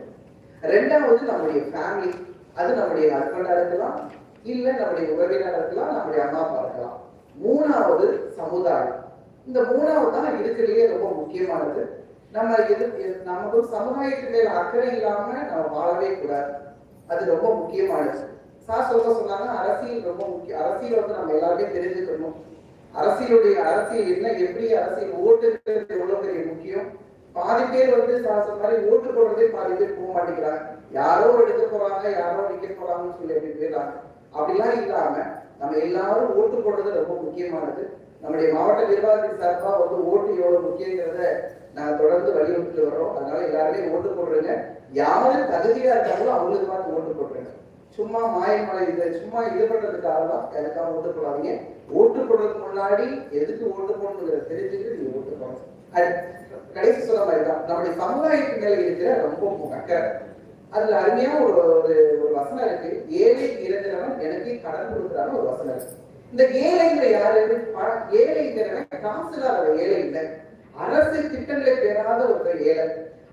ரெண்டாவது நம்முடைய ஃபேமிலி, அது நம்முடைய ஹஸ்பண்டா இருக்கலாம், இல்ல நம்முடைய உறவினரா இருக்கலாம், நம்முடைய அம்மா அப்பா இருக்கலாம். மூணாவது சமுதாயம். இந்த மூணாவது தான் இருக்கிறதுலயே ரொம்ப முக்கியமானது. நமக்கு சமுதாயத்து மேல அக்கறை இல்லாம நம்ம வாழவே கூடாது. அது ரொம்ப முக்கியமானது. சார் சொன்னாங்க அரசியல் ரொம்ப முக்கியம். அரசியல் நம்ம எல்லாருமே தெரிஞ்சுக்கணும். அரசியல் என்ன, எப்படி அரசியல் ஓட்டு எவ்வளவு பெரிய முக்கியம். பாதி பேர் சார் சொன்ன மாதிரி ஓட்டு போடுறதே பாதி பேர் போக மாட்டேங்கிறாங்க. யாரோ எடுக்க போறாங்க, யாரோ நிக்க போறாங்கன்னு சொல்லி எப்படி போயிடறாங்க. அப்படிலாம் இல்லாம நம்ம எல்லாரும் ஓட்டு போடுறது ரொம்ப முக்கியமானது. நம்முடைய மாவட்ட நிர்வாகத்தின் சார்பா ஓட்டு எவ்வளவு முக்கியங்கிறத நாங்க தொடர்ந்து வலியுறுத்தி வர்றோம். அதனால எல்லாருமே ஓட்டு போடுறீங்க. யாரு தகுதியா இருக்காங்களோ அவங்களுக்கு பார்த்து ஓட்டு போடுறீங்க. சும்மா மாயமலை சும்மா இது பண்றதுக்காக தான் எனக்காக ஓட்டு போடாதீங்க. ஓட்டு போடுறதுக்கு முன்னாடி எதுக்கு ஓட்டு போடணுங்கிறத தெரிஞ்சுக்கிட்டு நீங்க ஓட்டு போடணும். கடைசி சொன்ன மாதிரி தான் நம்முடைய சமுதாயத்து மேல இருக்கிற ரொம்ப அக்கறை. அதுல அருமையா ஒரு வசனம் இருக்கு. ஏழை இறந்தவன் எனக்கு கடன் கொடுக்குறான்னு ஒரு வசனம் இருக்கு. இந்த ஏழைங்கிற யாரு? ஏழைங்கிறவன் காசு இல்லாத ஏழை இல்லை, அரசு திட்டங்களை பெறாத ஒரு ஏழை,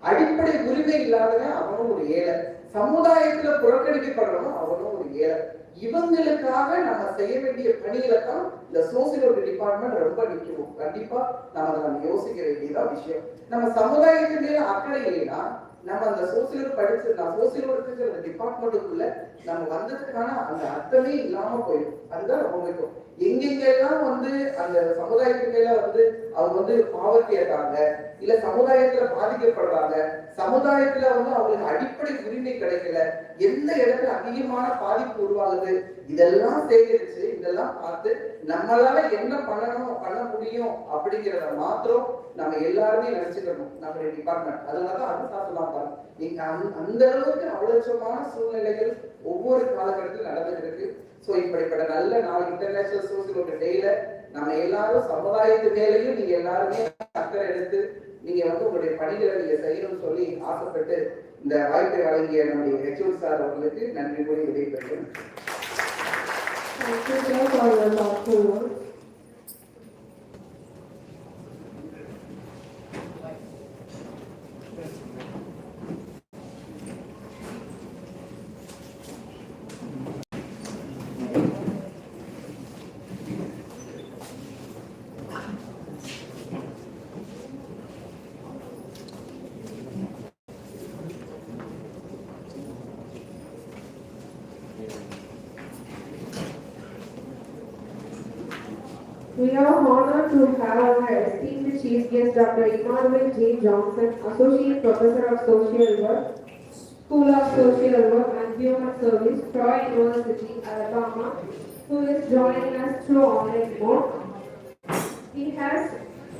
அடிப்படை உரிமை இல்லாதவன் அவனும் ஒரு ஏழை, சமுதாயத்துல புறக்கணிக்கப்படுறவனும் அவனும் ஒரு ஏழை. இவங்களுக்காக நம்ம செய்ய வேண்டிய பணிகளை தான் இந்த சோசியல் ஒர்க் டிபார்ட்மெண்ட் ரொம்ப நிற்கும். கண்டிப்பா நம்ம யோசிக்க வேண்டியதா விஷயம். நம்ம சமுதாயத்து மேல அக்கறை இல்லைன்னா நம்ம அந்த சோசியல் ஒர்க்கு டிபார்ட்மெண்ட்டுக்குள்ள நம்ம வந்ததுக்கான அந்த அர்த்தமே இல்லாம போயிடும். அதுதான் ரொம்ப முக்கியம். எங்கெங்கெல்லாம் அந்த சமுதாயத்து மேல அவங்க பாவர்ட்டி இருக்காங்க, இல்ல சமுதாயத்துல பாதிக்கப்படுறாங்க, சமுதாயத்துல அவங்களுக்கு அடிப்படை உரிமை கிடைக்கல, எந்த இடத்துல அதிகமான பாதிப்பு உருவாகுது, இதெல்லாம் சேகரிச்சு இதெல்லாம் பார்த்து நம்மளால என்ன பண்ண முடியும் அப்படிங்கிறத மாத்திரம் நம்ம எல்லாருமே நினைச்சுக்கணும் நம்முடைய டிபார்ட்மெண்ட். அதனாலதான் அது சாப்பிடலாம். நீங்க அந்த அளவுக்கு அவலட்சமான சூழ்நிலைகள் ஒவ்வொரு காலகட்டத்திலும் நடந்துட்டு இருக்கு. சோ இப்படிப்பட்ட நல்ல நாள் இன்டர்நேஷனல் சோசியல் ஒர்க் டேல நம்ம எல்லாரும் சமுதாயத்து மேலையும் நீங்க எல்லாருமே அக்கறை எடுத்து நீங்க உங்களுடைய பணிகளை நீங்க செய்யணும்னு சொல்லி ஆசைப்பட்டு இந்த வாய்ப்பை வழங்கிய நம்முடைய ஹெச்ஓடி சார் அவர்களுக்கு நன்றி கூறி விடைபெறுகிறேன். Thank you, sir, for your thoughtful words. We are honored to have our esteemed chief guest Dr. Emmanuel J. Johnson, Associate Professor of Social Work, School of Social Work and Human Service, Troy University, Alabama, who is joining us through online mode. He has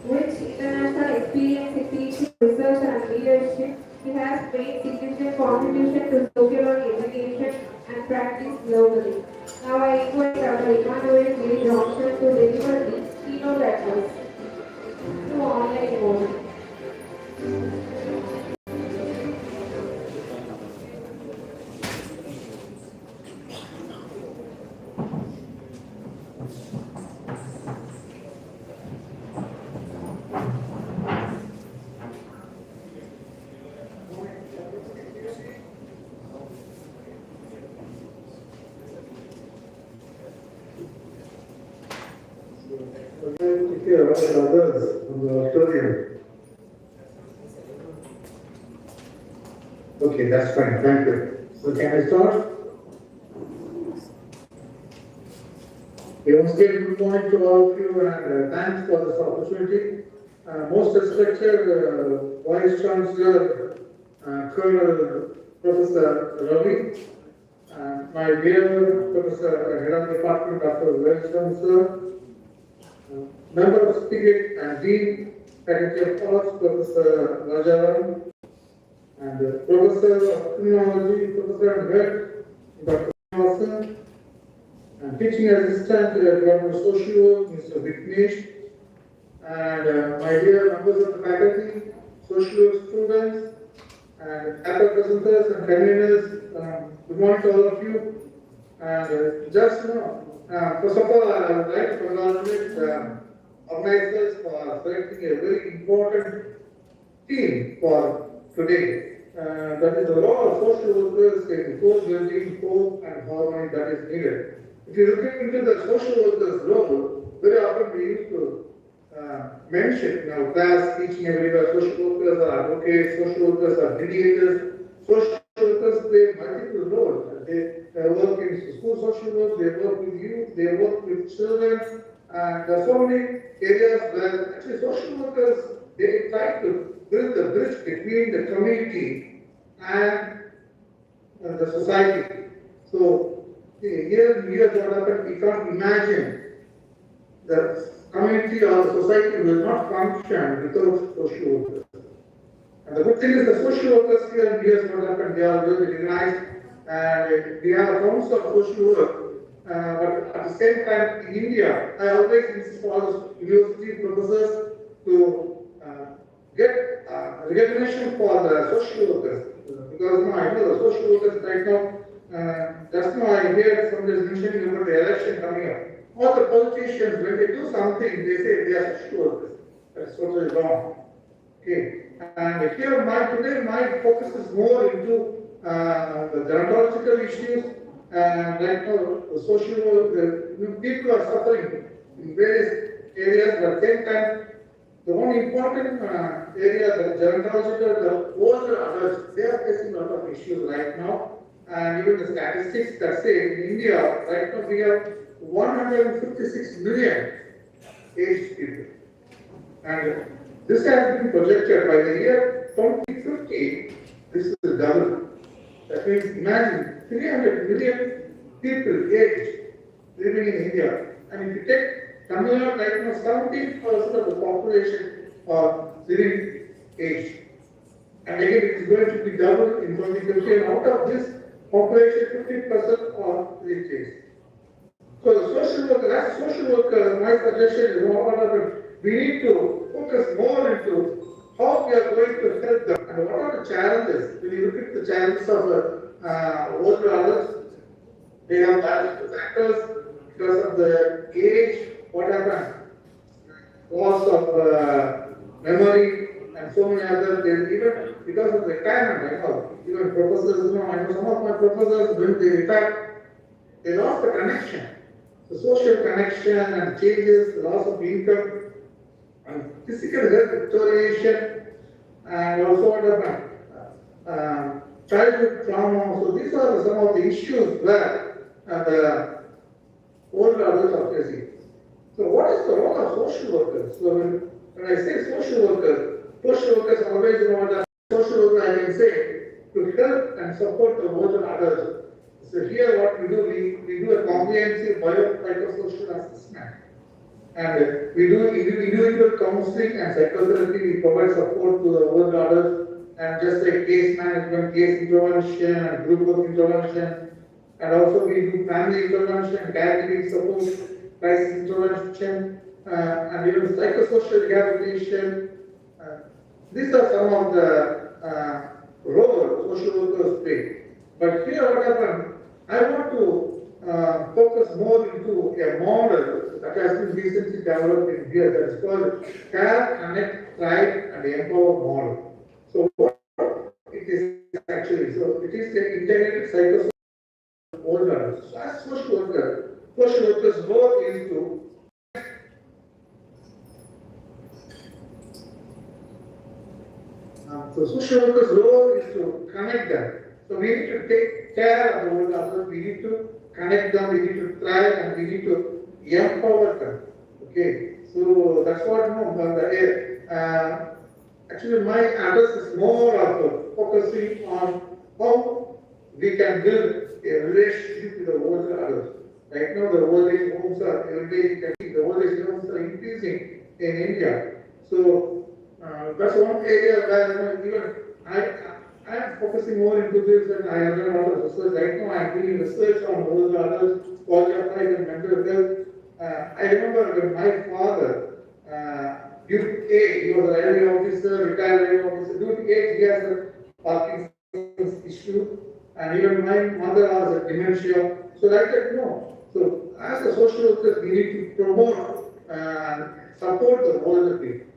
rich international experience in teaching, research and leadership. He has made significant contribution to social work education and practice globally. Now I invite Dr. Emmanuel J. Johnson to deliver the keynote address through online mode. Take care of others from the auditorium. Okay, that's fine, thank you. So can I start? Once again, good morning to all of you and thanks for this opportunity. Most respected Vice Chancellor, Colonel Professor Ravi, my dear Professor Head of Department, Dr. Welsham sir, Member of Spirit and Dean, Faculty of Arts, Professor Rajaram, and Professor of Criminology, Professor and Head, Dr. Nelson, and Teaching Assistant, Department of Social Work, Mr. Viknesh, and my dear members of the faculty, social work students, and other presenters and conveners, good morning to all of you. And just first of all, I would like to congratulate organizers for selecting a very important theme for today. That is the role of social workers in co-building hope and harmony that is needed. If you look into the social workers' role, very often we used to mention in our class, teaching everywhere, social workers are advocates, social workers are mediators, social workers play multiple roles. They work in school social work, they work with youth, they work with children, and there are so many areas where actually social workers, they try to build the bridge between the community and the society. So here what happened, we can't imagine the community or the society will not function without social workers. And the good thing is the social workers here in US what happened, they are well recognized and we have a council of social work. But at the same time in India, I always insist for university professors to get recognition for the social workers. Because now I know the social workers right now, just now I hear somebody mentioning about the election coming up. All the politicians, when they do something, they say they are social workers. That's totally wrong. Okay. And here today my focus is more into the gerontological issues and right now the social work, people are suffering in various areas, but at the same time, the one important area, the gerontological, the older adults, they are facing a lot of issues right now. And even the statistics that say in India, right now we have 156 million aged people. And this has been projected by the year 2050, this will double. That means imagine 300 million people aged living in India. And if you take Tamil Nadu right now, 17% of the population are living aged. And again, it is going to be doubled in 2050. And out of this population, 50% are aged. So the social worker, as a social worker, my suggestion is we need to focus more into how we are going to help them and what are the challenges. When you look at the challenges of older adults, they have biological factors because of the age, what happens? Loss of memory and so many other things, even because of retirement, I know. Even professors, I know some of my professors, when they retire, they lost the connection. The social connection and changes, the loss of income, and physical health deterioration, and also what happened? Childhood trauma. So these are some of the issues where the older adults are facing. So what is the role of social workers? So when I say social workers always know that social worker I can say to help and support the older adults. So here what we do, we do a comprehensive biopsychosocial assessment. And we do individual counseling and psychotherapy. We provide support to the older adults and just like case management, case intervention and group work intervention. And also we do family intervention, caregiving support, crisis intervention, and even psychosocial rehabilitation. These are some of the roles social workers play. But here what happened, I want to focus more into a model that has been recently developed in here that is called Care, Connect, Thrive and Empower model. So what it is actually, so it is the integrated psychosocial older. So as social workers work into so social workers' role is to connect them. So we need to take care of the older adults, we need to connect them, we need to thrive and we need to empower them. Okay, so that's what actually my address is more of focusing on how we can build a relationship with the older adults. Right now the old age homes are increasing in India. So that's one area where even I am focusing more into this and I have done a lot of research. Right now I am doing research on older adults, quality of life and mental health. I remember when my father, due to age, he was a railway officer, retired railway officer, due to age he has a Parkinson's issue, and even my mother has a dementia. So like that, no. So as a social worker, we need to promote and support the older people.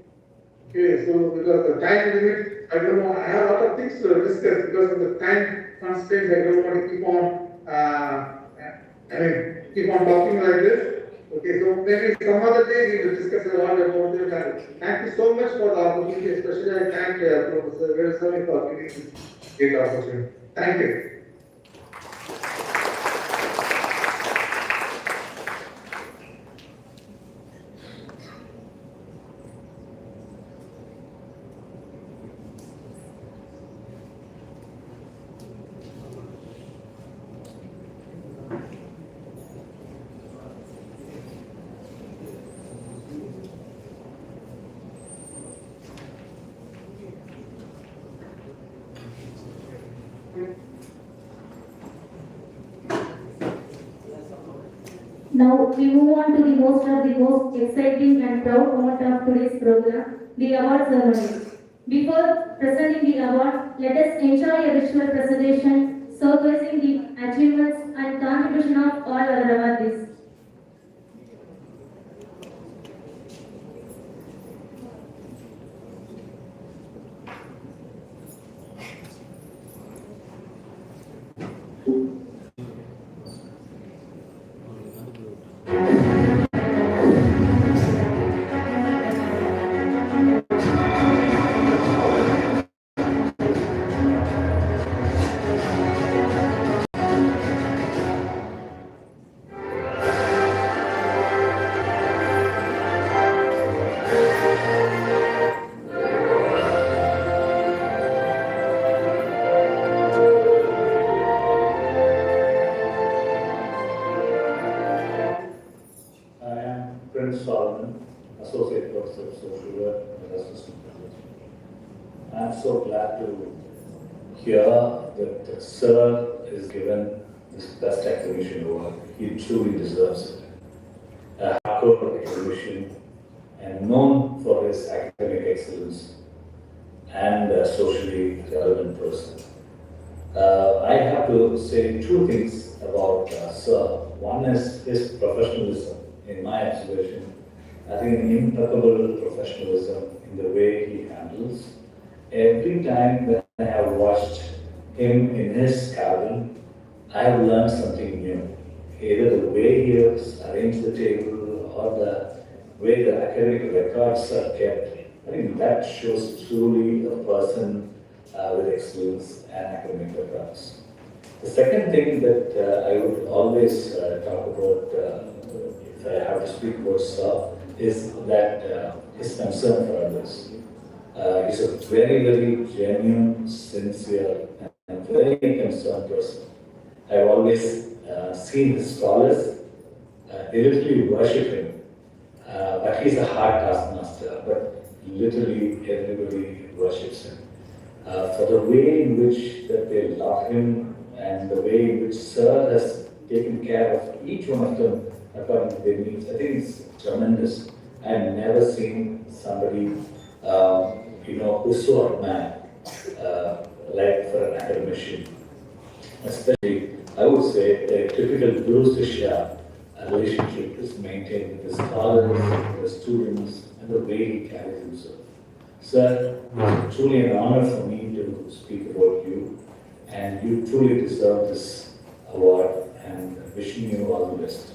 Okay, so because the time limit, I don't know, I have a lot of things to discuss because of the time constraints, I don't want to keep on talking like this. Okay, so maybe some other day we will discuss a lot about it. Thank you so much for the opportunity, especially I thank Professor Veerasamy for giving this great opportunity. Thank you. Now we move on to the most exciting and proud moment of today's program, the award ceremony. Before presenting the award, let us enjoy a visual presentation showcasing the achievements and contribution of all our awardees. Prince Solomon, Associate Professor of Social Work and Assistant Professor. I am so glad to hear that Sir is given this Best Academician Award. He truly deserves it. A hardcore academician and known for his academic excellence and a socially relevant person. I have to say two things about Sir. One is his professionalism. In my observation, I think an impeccable professionalism in the way he handles. Every time when I have watched him in his cabin, I have learned something new. Either the way he has arranged the table or the way the academic records are kept. I think that shows truly a person with excellence and academic records. The second thing that I would always talk about, if I have to speak about Sir, is that his concern for others. He's a very, very genuine, sincere, and very concerned person. I've always seen his scholars, they literally worship him. But he's a hard taskmaster, but literally everybody worships him. For the way in which that they love him and the way in which Sir has taken care of each one of them according to their needs, I think it's tremendous. I've never seen somebody, who's so man, like for an academician. Especially, I would say, a typical Guru-Shishya relationship is maintained with the scholars, with the students, and the way he carries himself. Sir, it's truly an honor for me to speak about you, and you truly deserve this award, and wishing you all the best.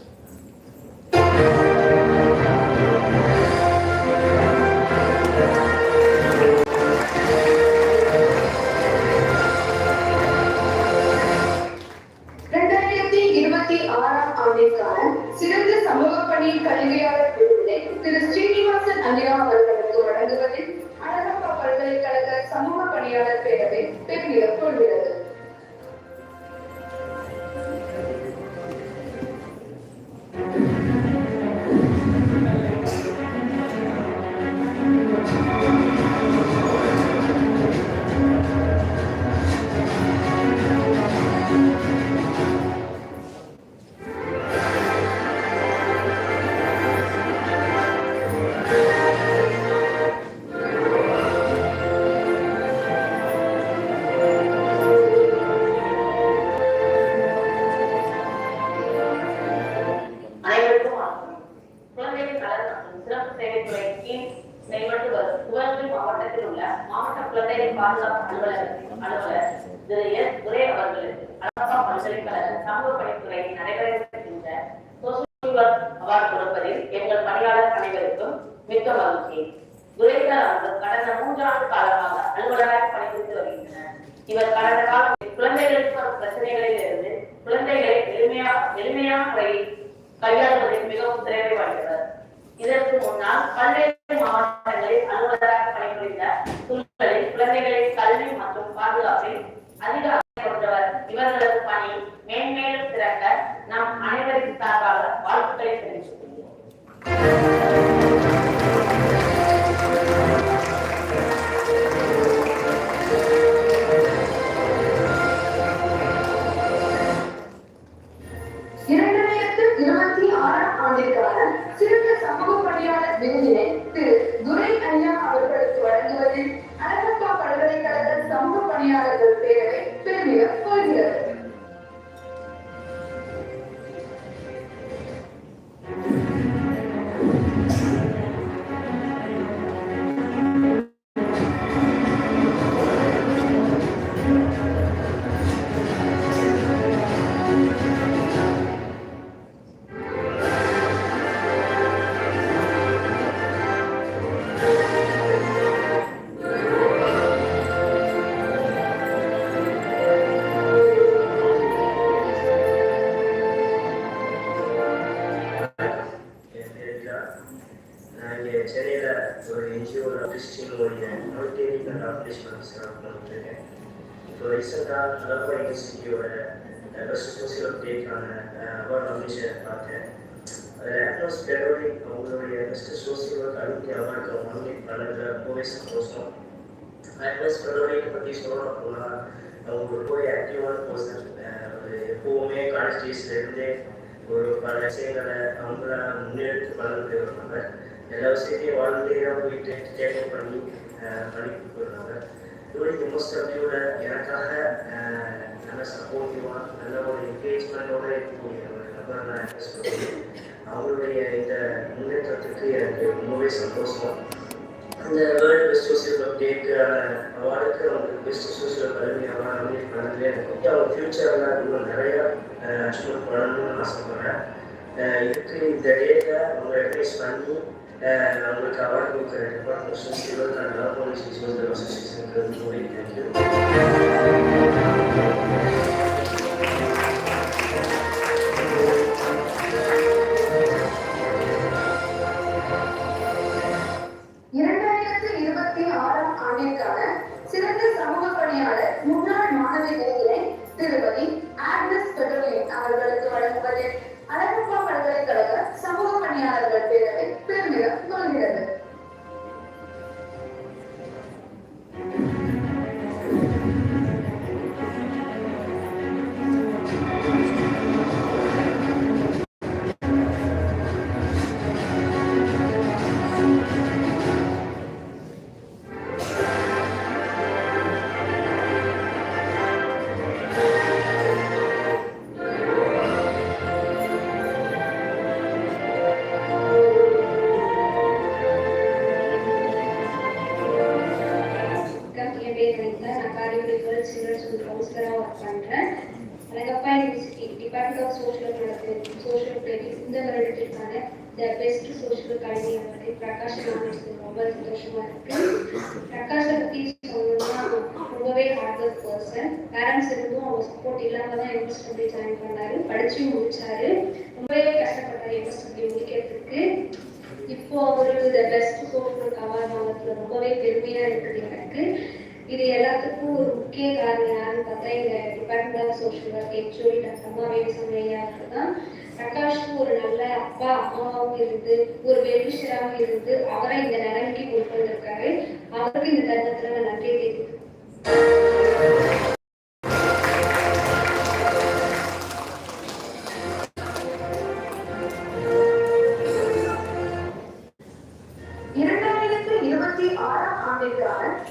சிறந்த சமூக பணி கல்வியாளர் விருதை திரு ஸ்ரீனிவாசன் ஐயா அவர்களுக்கு வழங்குவதில் அழகப்பா பல்கலைக்கழக சமூக பணியாளர் பேரவை பெருமிதம் கொள்கிறது. எங்கள் பணியாளர் அனைவருக்கும் மிக்க மகிழ்ச்சி. துரைசார் அவர்கள் கடந்த 3 ஆண்டு காலமாக அலுவலராக பணிபுரிந்து வருகின்றனர். இவர் கடந்த காலத்தில் குழந்தைகளுக்கு வரும் பிரச்சனைகளில் இருந்து குழந்தைகளை எளிமையான முறையில் கையாளுவதில் மிகவும் திறமை வாய்ந்தவர். இதற்கு முன்னால் பல்வேறு மாவட்டங்களில் அலுவலராக பணிபுரிந்த சூழலில் குழந்தைகளின் கல்வி மற்றும் பாதுகாப்பில் அதிக அக்கறை கொண்டவர். இவர்களது பணி மேன்மேலும் சிறக்க நம் அனைவரின் சார்பாக வாழ்த்துக்களை தெரிவித்துக் கொள்கிறோம். ஆண்டிற்கான சிறந்த சமூக பணியாளர் விருதினை திரு துரை ஐயா அவர்களுக்கு வழங்குவதில் அழகப்பா பல்கலைக்கழக சமூக பணியாளர்கள் பேரவை பெருமிதம் கொள்கிறது. எப்பவுமே காலேஜ் டேஸ்லேருந்தே ஒரு பல விஷயங்களை அவங்கள முன்னெடுத்து வளர்ந்து வருவாங்க. எல்லா விஷயத்தையும் வாலண்டியராக போயிட்டு டேக்கப் பண்ணி போயிடுறாங்க. டூரிங் மோஸ்ட் ஆஃபியோட எனக்காக நல்ல சப்போர்ட்டிவாக நல்ல ஒரு என்கரேஜ்மெண்ட்டோட இருக்கக்கூடிய ஒரு நபரை நான் எக்ஸ்பெக்ட் பண்ணுறேன். அவங்களுடைய இந்த முன்னேற்றத்துக்கு எனக்கு ரொம்பவே சந்தோஷம். இந்த வேர்ல்டு பெஸ்ட் சோசியல் அப்டேட்டான அவார்டுக்கு அவங்களுக்கு பெஸ்ட் சோசியல் கல்வி அவார்டு பண்ணதுல எனக்கு அவங்க ஃபியூச்சரில் இன்னும் நிறையா அச்சீவ்மெண்ட் பண்ணணும்னு ஆசைப்படுறேன். இதுக்கு இந்த டேட்டை அவங்க ரெக்கனைஸ் பண்ணி அவங்களுக்கு அவார்டு கொடுக்குற department of social work and law policy அசோசியேஷனுக்கு thank you. Department of social studies இந்த வருடத்திற்கான த பெஸ்ட் சோஷியல் கல்வி அவரை பிரகாஷ் நாமினேட் ரொம்ப சந்தோஷமா இருக்கு. பிரகாஷை பத்தி சொல்லணும்னா ரொம்பவே ஹார்ட் ஒர்க் பர்சன். பேரண்ட்ஸ் இருந்தும் அவங்க சப்போர்ட் இல்லாம தான் எம்எஸ்டபிள்யூ ஜாயின் பண்ணாரு, படிச்சு முடிச்சாரு. ரொம்பவே கஷ்டப்பட்டாரு எம்எஸ்டபிள்யூ முடிக்கிறதுக்கு. இப்போ அவரு த பெஸ்ட் சோஷியல் அவார்ட் வாங்கறதுல ரொம்பவே பெருமையா இருக்குது எனக்கு. இது எல்லாத்துக்கும் ஒரு முக்கிய காரணம் யாருன்னு பார்த்தா இந்த department of social work HOD doctor அம்மா வேலுசாமியா தான். பிரகாஷ்க்கு ஒரு நல்ல அப்பா அம்மாவும் இருந்து ஒரு வெல்விஷராகவும் இருந்து அவரை இந்த நிலைமைக்கு கொண்டு வந்திருக்காரு. அவருக்கு இந்த தருணத்துல நான் நன்றி தெரிவிக்கிறேன்.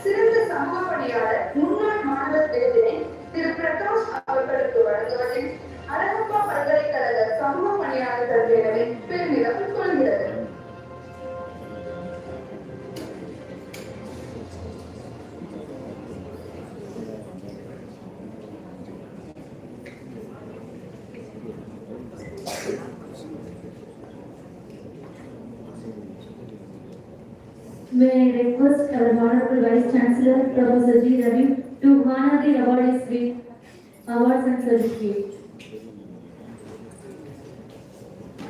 சிறந்த சமூக பணியாளர் முன்னாள் மாணவர் விருதினை திரு பிரகாஷ் அவர்களுக்கு வழங்குவதில் அழகப்பா பல்கலைக்கழக சமூக பணியாளர்கள் பேரவை பெருமிதம் கொள்கிறது. May I request our Honorable Vice Chancellor, Professor G. Ravi, to honor the awardees with awards and certificates.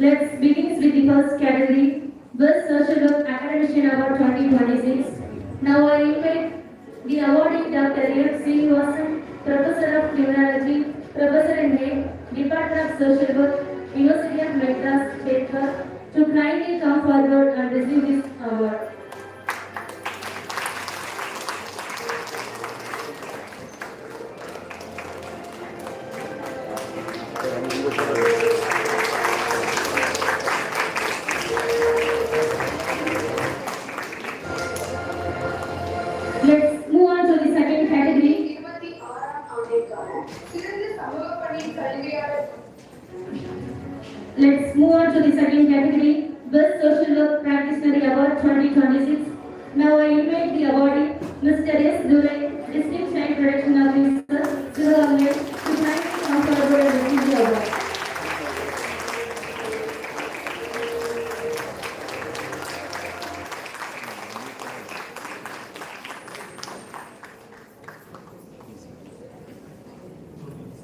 Let's begin with the first category, Best Social Work Academician Award 2026. Now I invite the awardee Dr. F. Srinivasan, Professor of Criminology, Professor in Head, Department of Social Work, University of Madras, Chhattisgarh, to kindly come forward and receive this award. Let's move on to the second category. 26ஆம் ஆண்டிற்கான சிறந்த சமூக பணி கல்வியாளர். Let's move on to the second category, Best Social Work Practitioner Award 2026. Now I invite the awardee, Mr. S. Durai, District Child Protection Officer, Sivagangai, to kindly come forward and receive the award.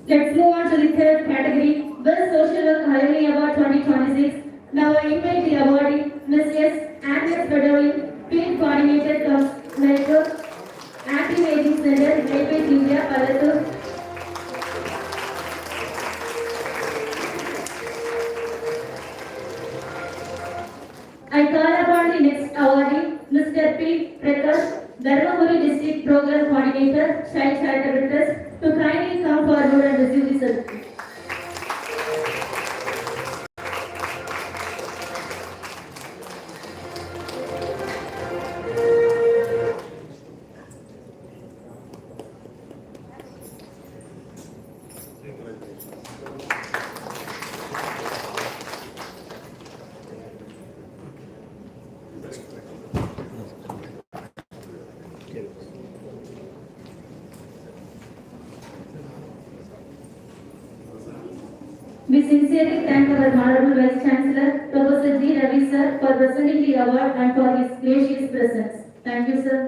Let's move on to the third category, Best Social Work Hiring Award 2026. Now I invite the awardee, Ms. S. Agnes Federal, Field Coordinator of Metro Anti-Aging Center, Railway India, Palatur. I call upon the next awardee, Mr. P. Prakash, Dharmaburi District Program Coordinator, Child Charitable Trust, to kindly come forward and receive the certificate. We sincerely thank our Honorable Vice Chancellor, Professor G. Ravi sir, for presenting the award and for his gracious presence. Thank you, sir.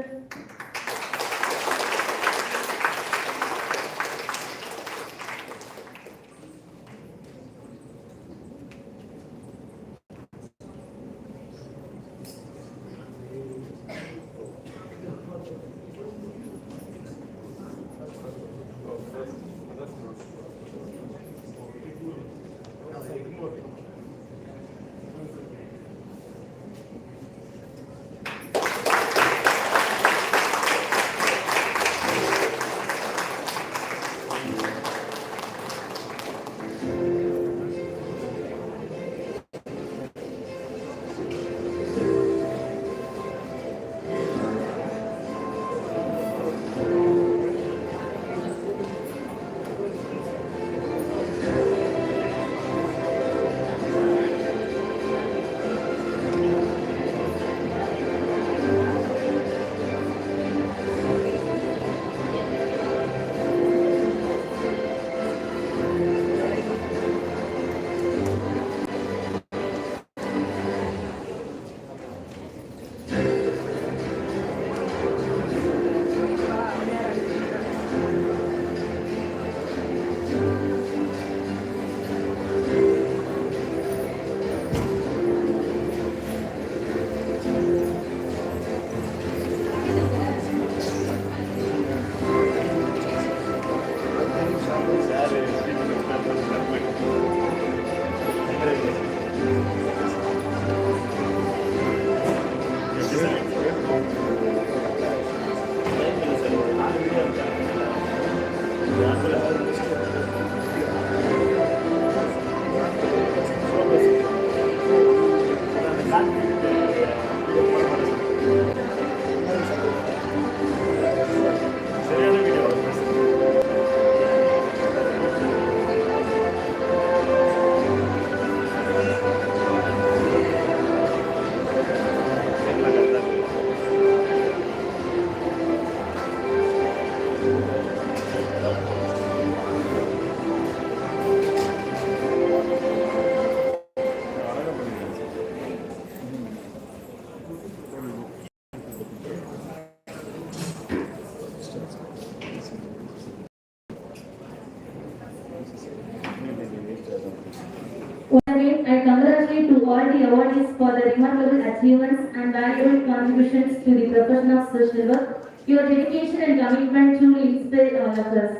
Once again, I congratulate to all the awardees for the remarkable achievements and valuable contributions to the profession of social work. Your dedication and commitment truly inspire all of us.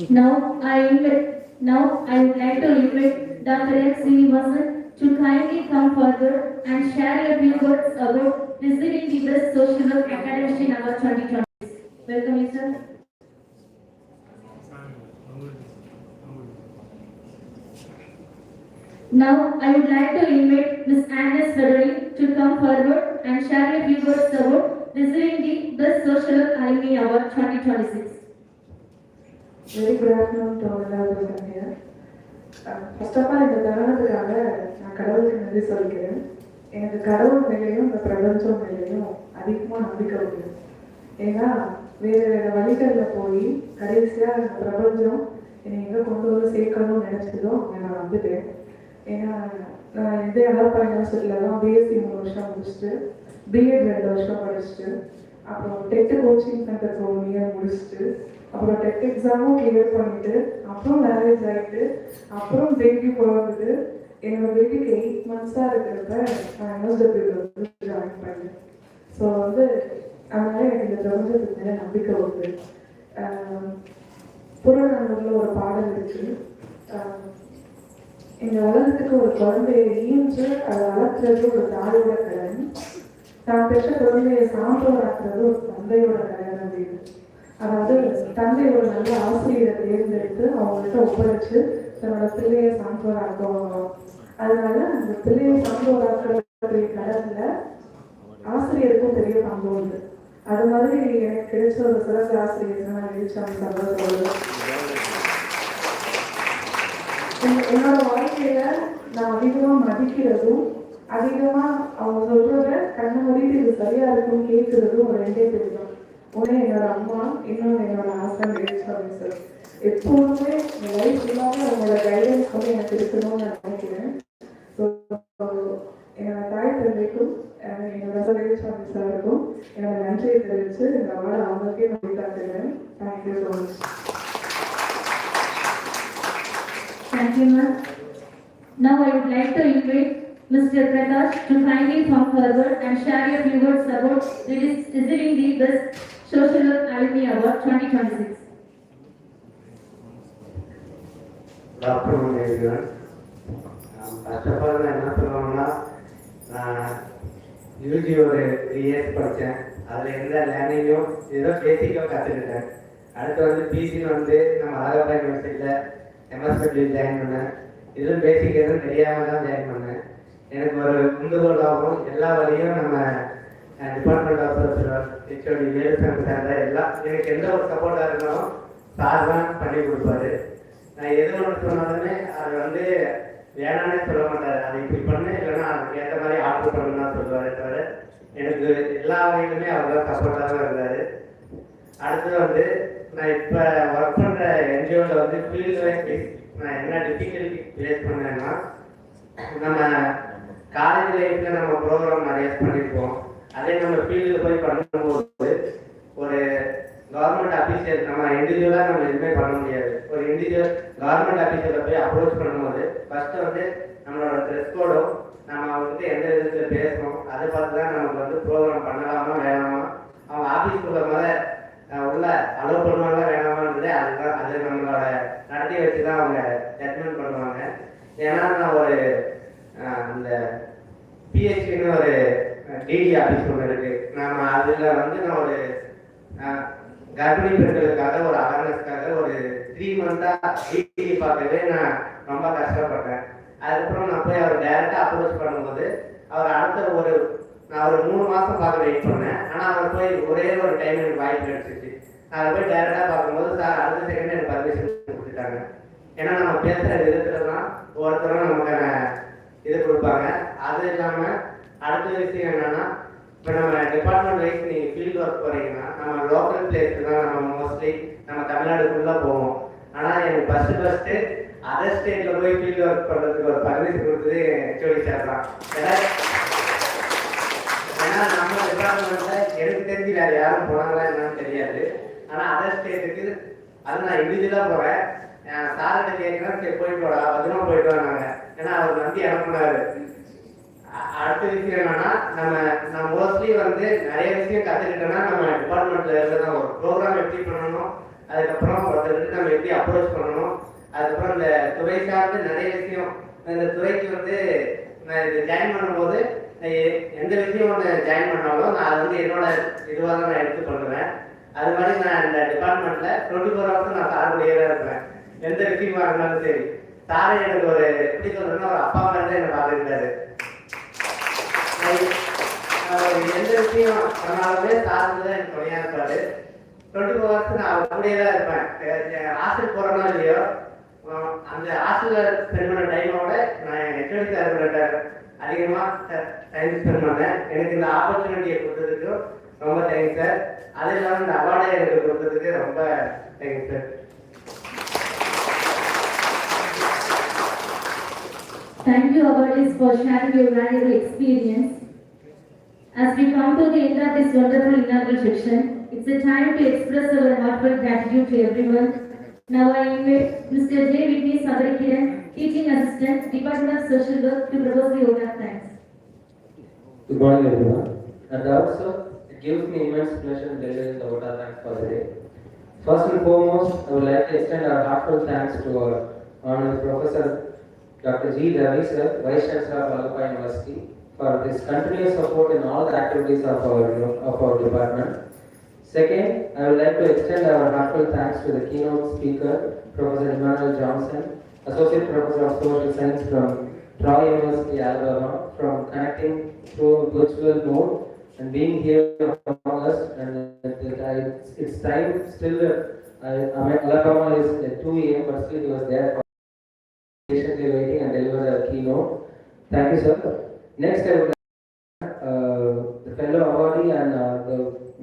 Now I would like to invite Dr. S. Srinivasan to kindly come forward and share a few words about receiving the Best Social Work Academician Award 2020. Welcome, sir. Now I would like to invite Ms. Agnes Federer to come forward and share a few words about receiving the Best Social Work Alumni Award 2026. Very good afternoon to all of us here. First of all, இந்த தருணத்துக்காக நான் கடவுளுக்கு நன்றி சொல்லிக்கிறேன். எனக்கு கடவுள் மேலேயும் இந்த பிரபஞ்சம் மேலேயும் அதிகமாக நம்பிக்கை உண்டு. ஏன்னா வேறு வழிகளில் போய் கடைசியாக இந்த பிரபஞ்சம் என்னை எங்கே கொண்டு வந்து சேர்க்கணும்னு நினச்சதோ நான் வந்துட்டேன். ஏன்னா நான் இதே அழகப்பா யூனிவர்சிட்டியில் தான் பிஎஸ்சி 3 வருஷம் முடிச்சுட்டு பிஎட் 2 வருஷம் படிச்சுட்டு அப்புறம் டெட்டு கோச்சிங் சென்டருக்கு 1 இயர் முடிச்சுட்டு அப்புறம் டெட் எக்ஸாமும் கிளியர் பண்ணிட்டு அப்புறம் மேரேஜ் ஆகிட்டு அப்புறம் பேபி பிறந்தது. என்னோட பேபிக்கு 8 months இருக்கிறப்ப நான் யூனிவர்சிட்டியில் வந்து ஜாயின் பண்ணேன். ஸோ வந்து அதனால எனக்கு இந்த பிரபஞ்சத்துக்கு மேலே நம்பிக்கை உண்டு. புறநூலில் ஒரு பாடல் இருக்கு. இந்த உலகத்துக்கு ஒரு குழந்தையை ஈன்று அதை வளர்க்குறது ஒரு தாயோட கடன், தான் பெற்ற குழந்தையை சான்றோராக்குறது ஒரு தந்தையோட கடன் அப்படின்னு. அதாவது தந்தை ஒரு நல்ல ஆசிரியரை தேர்ந்தெடுத்து அவங்கள்ட்ட ஒப்படைச்சு தன்னோட பிள்ளையை சான்றோராக்குவாங்க. அதனால அந்த பிள்ளையை சான்றோராக்குற கடன்ல ஆசிரியருக்கும் பெரிய பங்கு உண்டு. அது மாதிரி எனக்கு கிடைச்ச ஒரு சிறந்த ஆசிரியர் நான் எழுச்சாமி சகோதரர். என்னோட வாழ்க்கையில நான் அதிகமா மதிக்கிறதும் அதிகமா அவங்க சொல்றத கண்ணை மூடிட்டு இது சரியா இருக்குன்னு கேட்கறதும் ஒரு 2 பேர் தான். ஒன்று என்னோட அம்மா, இன்னொன்று என்னோட ஆசான் எழுச்சாமி சார். எப்போதுமே என் லைஃப் ஃபுல்லாக அவங்களோட கைடன்ஸ் வந்து எனக்கு இருக்கணும்னு நான் நினைக்கிறேன். ஸோ என்னோட தாய் தந்தைக்கும் என்னோட எழுச்சாமி சாருக்கும் என்னோட நன்றியை தெரிவித்து இந்த அவார்டு அவங்களுக்கே நான் கொடுத்தாக்குறேன். Thank you so much. Thank you, ma'am. Now I would like to invite Mr. Prakash to kindly come forward and share your few words about receiving the Best Social Work Alumni Award 2026. Good afternoon, everyone. First of all, நான் என்ன சொல்லுவேன்னா, நான் UG ஒரு 3 years படித்தேன். அதில் எந்த லேர்னிங்கும் ஏதோ பேசிக்காக கற்றுக்கிட்டேன். அடுத்து வந்து பிஜின்னு வந்து நம்ம அழகப்பா யூனிவர்சிட்டியில் எம்எஸ்டபிள்யூ ஜாயின் பண்ணேன். இதுவும் பேசிக் எதுவும் தெரியாமல் தான் ஜாயின் பண்ணேன். எனக்கு ஒரு உந்துகோலாகவும் எல்லா வழியும் நம்ம department of social HOD Velusamy sir தான் எல்லாம் எனக்கு எந்த ஒரு சப்போர்ட்டாக இருந்தாலும் சார் தான் பண்ணி கொடுப்பாரு. நான் எது ஒன்று சொன்னாலுமே அது வந்து வேணானே சொல்ல மாட்டார். அதை இப்படி பண்ணு இல்லைன்னா அதுக்கு ஏற்ற மாதிரி ஆர்டர் பண்ணணும் தான் சொல்லுவாரே தவிர எனக்கு எல்லா வகையிலுமே அவர் தான் சப்போர்ட்டாக தான் இருந்தார். அடுத்தது வந்து நான் இப்போ ஒர்க் பண்ணுற என்ஜிஓவில் வந்து ஃபீல்டு வைஸ் நான் என்ன டிஃபிகல்ட்டி ஃபேஸ் பண்ணேன்னா, நம்ம காலேஜ் லைஃப்பில் நம்ம ப்ரோக்ராம் நிறைய பண்ணியிருப்போம். அதே நம்ம ஃபீல்டில் போய் பண்ணும்போது ஒரு கவர்மெண்ட் ஆஃபீஸியல் நம்ம இண்டிவிஜுவலாக நம்ம எதுவுமே பண்ண முடியாது. ஒரு இண்டிவிஜுவல் கவர்மெண்ட் ஆஃபீஸில் போய் அப்ரோச் பண்ணும்போது ஃபஸ்ட்டு வந்து நம்மளோட ட்ரெஸ் கோடும் நம்ம வந்து எந்த விதத்தில் பேசணும் அதை பார்த்து தான் நமக்கு வந்து ப்ரோக்ராம் பண்ணலாமா வேணாமா, அவங்க ஆஃபீஸ்க்குள்ள மேலே உள்ள அலோவ் பண்ணுவாங்க வேணாமான்றது அதுதான். அது நம்மளோட நடத்தி வச்சு தான் அவங்க ஜட்மெண்ட் பண்ணுவாங்க. ஏன்னா நான் ஒரு அந்த பிஹெச்டின்னு ஒரு டிடி ஆஃபீஸ் ஒன்று இருக்குது. நம்ம அதில் வந்து நான் ஒரு கர்ப்பிணி பெண்களுக்காக ஒரு அவேர்னஸ்க்காக ஒரு 3 months டிடி பார்க்கவே நான் ரொம்ப கஷ்டப்பட்டேன். அதுக்கப்புறம் நான் போய் அவர் டைரெக்டாக அப்ரோச் பண்ணும்போது அவர் அடுத்த நான் ஒரு 3 மாதம் பார்க்க வெயிட் பண்ணேன். ஆனால் அவர் போய் ஒரே ஒரு டைம் எனக்கு வாய்ப்பு கிடைச்சிச்சு. அதை போய் டைரெக்டாக பார்க்கும்போது சார் அடுத்த செகண்ட் எனக்கு பர்மிஷன் கொடுத்துட்டாங்க. ஏன்னா நம்ம பேசுகிற விதத்தில் தான் ஒவ்வொருத்தரும் நமக்கான இது கொடுப்பாங்க. அது இல்லாமல் அடுத்த விஷயம் என்னென்னா, இப்போ நம்ம டிபார்ட்மெண்ட் வைஸ் நீங்கள் ஃபீல்டு ஒர்க் போகிறீங்கன்னா நம்ம லோக்கல் பிளேஸ்க்கு தான் நம்ம மோஸ்ட்லி நம்ம தமிழ்நாடுக்குள்ளே போவோம். ஆனால் எனக்கு ஃபஸ்ட்டு அதர் ஸ்டேட்டில் போய் ஃபீல்டு ஒர்க் பண்ணுறதுக்கு ஒரு பர்மிஷன் கொடுத்தது ஹெச்ஓடி சார் தான். ஏன்னா நம்ம டிபார்ட்மெண்ட்டில் எனக்கு தெரிஞ்சு வேறு யாரும் போனாங்களா என்னன்னு தெரியாது. ஆனால் அதர் ஸ்டேட்டுக்கு அது நான் இண்டிவிஜுவலாக போகிறேன். சார்கிட்ட கேட்குறேன், சரி போயிட்டு வாடா, பத்திரமா போயிட்டு வராங்க. ஏன்னா அவர் நம்பி அனுப்புனாரு. அடுத்த விஷயம் என்னன்னா, நான் மோஸ்ட்லி வந்து நிறைய விஷயம் கற்றுக்கிட்டேன்னா நம்ம டிபார்ட்மெண்ட்ல இருக்கிற ஒரு ப்ரோக்ராம் எப்படி பண்ணணும், அதுக்கப்புறம் ஒருத்தருக்கு நம்ம எப்படி அப்ரோச் பண்ணணும், அதுக்கப்புறம் இந்த துறை சார்ந்து நிறைய விஷயம். இந்த துறைக்கு வந்து நான் இது ஜாயின் பண்ணும்போது எந்த விஷயம் ஒன்று ஜாயின் பண்ணாலும் நான் அது வந்து என்னோட இதுவாக தான் நான் எடுத்து பண்ணுவேன். அது மாதிரி நான் இந்த டிபார்ட்மெண்ட்ல 24 ஹவர்ஸ் நான் சாருடையே தான் இருப்பேன். எந்த விஷயமா இருந்தாலும் சரி, சாரை எனக்கு ஒரு எப்படி சொல்றேன்னா ஒரு அப்பா மாதிரி தான் என்னை பார்த்துக்கிட்டாரு. எந்த விஷயம் பண்ணாலுமே சாருக்கு தான் எனக்கு துணையா இருப்பாரு. 24 ஹவர்ஸ் நான் அவர் கூடயே தான் இருப்பேன். ஹாஸ்டல் போறேனோ இல்லையோ, அந்த ஹாஸ்டல்ல ஸ்பெண்ட் பண்ண டைமோட நான் ஹெச்ஓடி சார் அதிகமா டைம் ஸ்பெண்ட் பண்ணேன். எனக்கு இந்த ஆப்பர்ச்சுனிட்டியை கொடுத்ததுக்கு ரொம்ப தேங்க்ஸ் சார். அது இல்லாமல் இந்த அவார்டை எனக்கு கொடுத்ததுக்கு ரொம்ப thanks sir. Thank you, awardees, for sharing your valuable experience. As we come to the end of this wonderful inaugural section, it's a time to express our heartfelt gratitude to everyone. Now I invite Mr. J. Whitney Sabarikiran, Teaching Assistant, Department of Social Work, to propose the vote of thanks. Good morning, everyone. And also, it gives me immense pleasure in delivering the vote of thanks for the day. First and foremost, I would like to extend our heartfelt thanks to our honored Professor Dr. G. Ravi sir, Vice Chancellor of Alappa University, for his continuous support in all the activities of our department. Second, I would like to extend our heartfelt thanks to the keynote speaker, Professor Emmanuel Johnson, Associate Professor of Social Science from Troy University, Alabama, from connecting through virtual mode and being here among us. And it's time still. Alabama is at 2 a.m., but still he was there for patiently waiting and delivered a keynote. Thank you, sir. Next, I would like the fellow awardee and the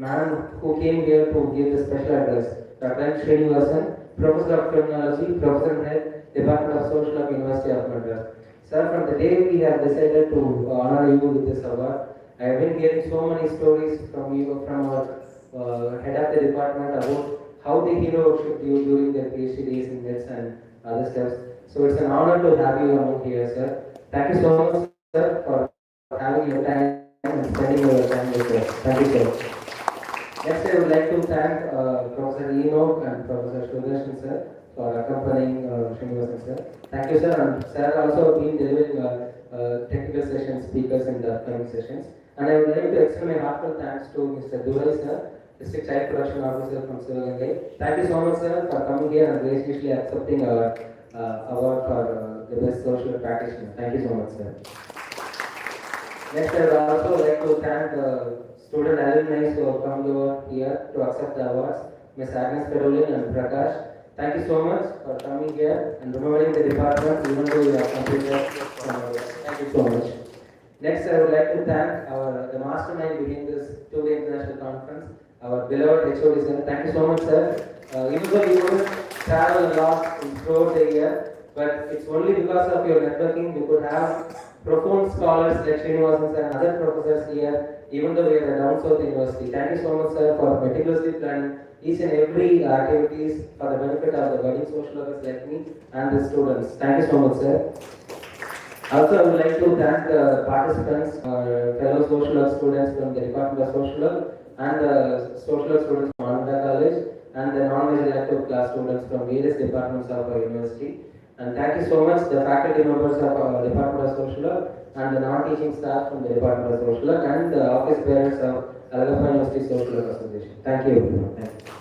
man who came here to give the special address, Dr. M. Srinivasan, Professor of Criminology, Professor and Head, Department of Social Work, University of Madras. Sir, from the day we have decided to honor you with this award, I have been hearing so many stories from you, from our head of the department about how the hero should do during their PhD days in NETS and other steps. So it's an honor to have you among here, sir. Thank you so much, sir, for having your time and spending your time with us. Thank you, sir. Next, I would like to thank Professor Enoch and Professor Sudarshan, sir, for accompanying Srinivasan, sir. Thank you, sir. And sir also been delivering technical session speakers in the upcoming sessions. And I would like to extend my heartfelt thanks to Mr. Durai, sir, District Child Protection Officer from Sivagangai. Thank you so much, sir, for coming here and graciously accepting our award for the best social practitioner. Thank you so much, sir. Next, I would also like to thank the student alumni who have come over here to accept the awards, Ms. Agnes Karolin and Prakash. Thank you so much for coming here and remembering the department even though you have completed. Thank you so much. Next, I would like to thank the mastermind behind this two-day international conference, our beloved HOD, sir. Thank you so much, sir. Even though we could travel a lot throughout the year, but it's only because of your networking we could have profound scholars like Srinivasan sir and other professors here, even though we are a down south university. Thank you so much, sir, for meticulously planning each and every activities for the benefit of the budding social workers like me and the students. Thank you so much, sir. Also, I would like to thank the participants, fellow social work students from the Department of Social Work and the social work students from Ananda College and the non-major elective class students from various departments of our university. And thank you so much the faculty members of our Department of Social Work and the non-teaching staff from the Department of Social Work and the office bearers of Alappa University Social Work Association. Thank you, everyone. Thank you.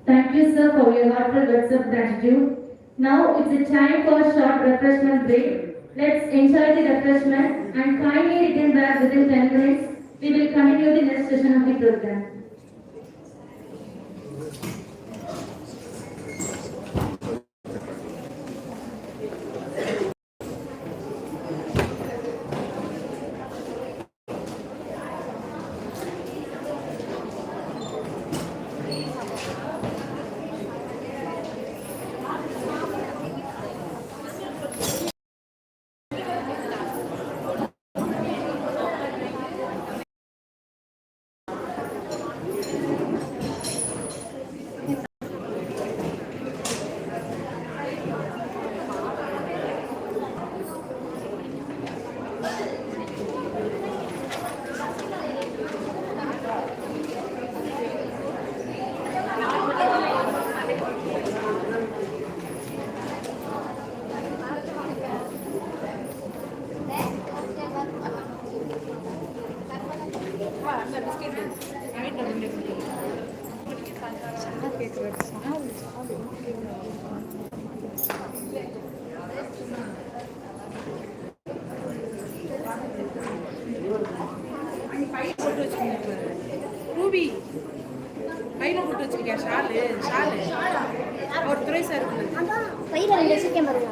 Thank you, sir, for your heartfelt words of gratitude. Now it's a time for a short refreshment break. Let's enjoy the refreshment and kindly return back within 10 minutes. We will continue the next session of the program. Ruby கையில போட்டு வச்சிருக்கியா ஷாலு அவர் துறை sir பையில 2 வச்சிருக்கேன் பாருங்க.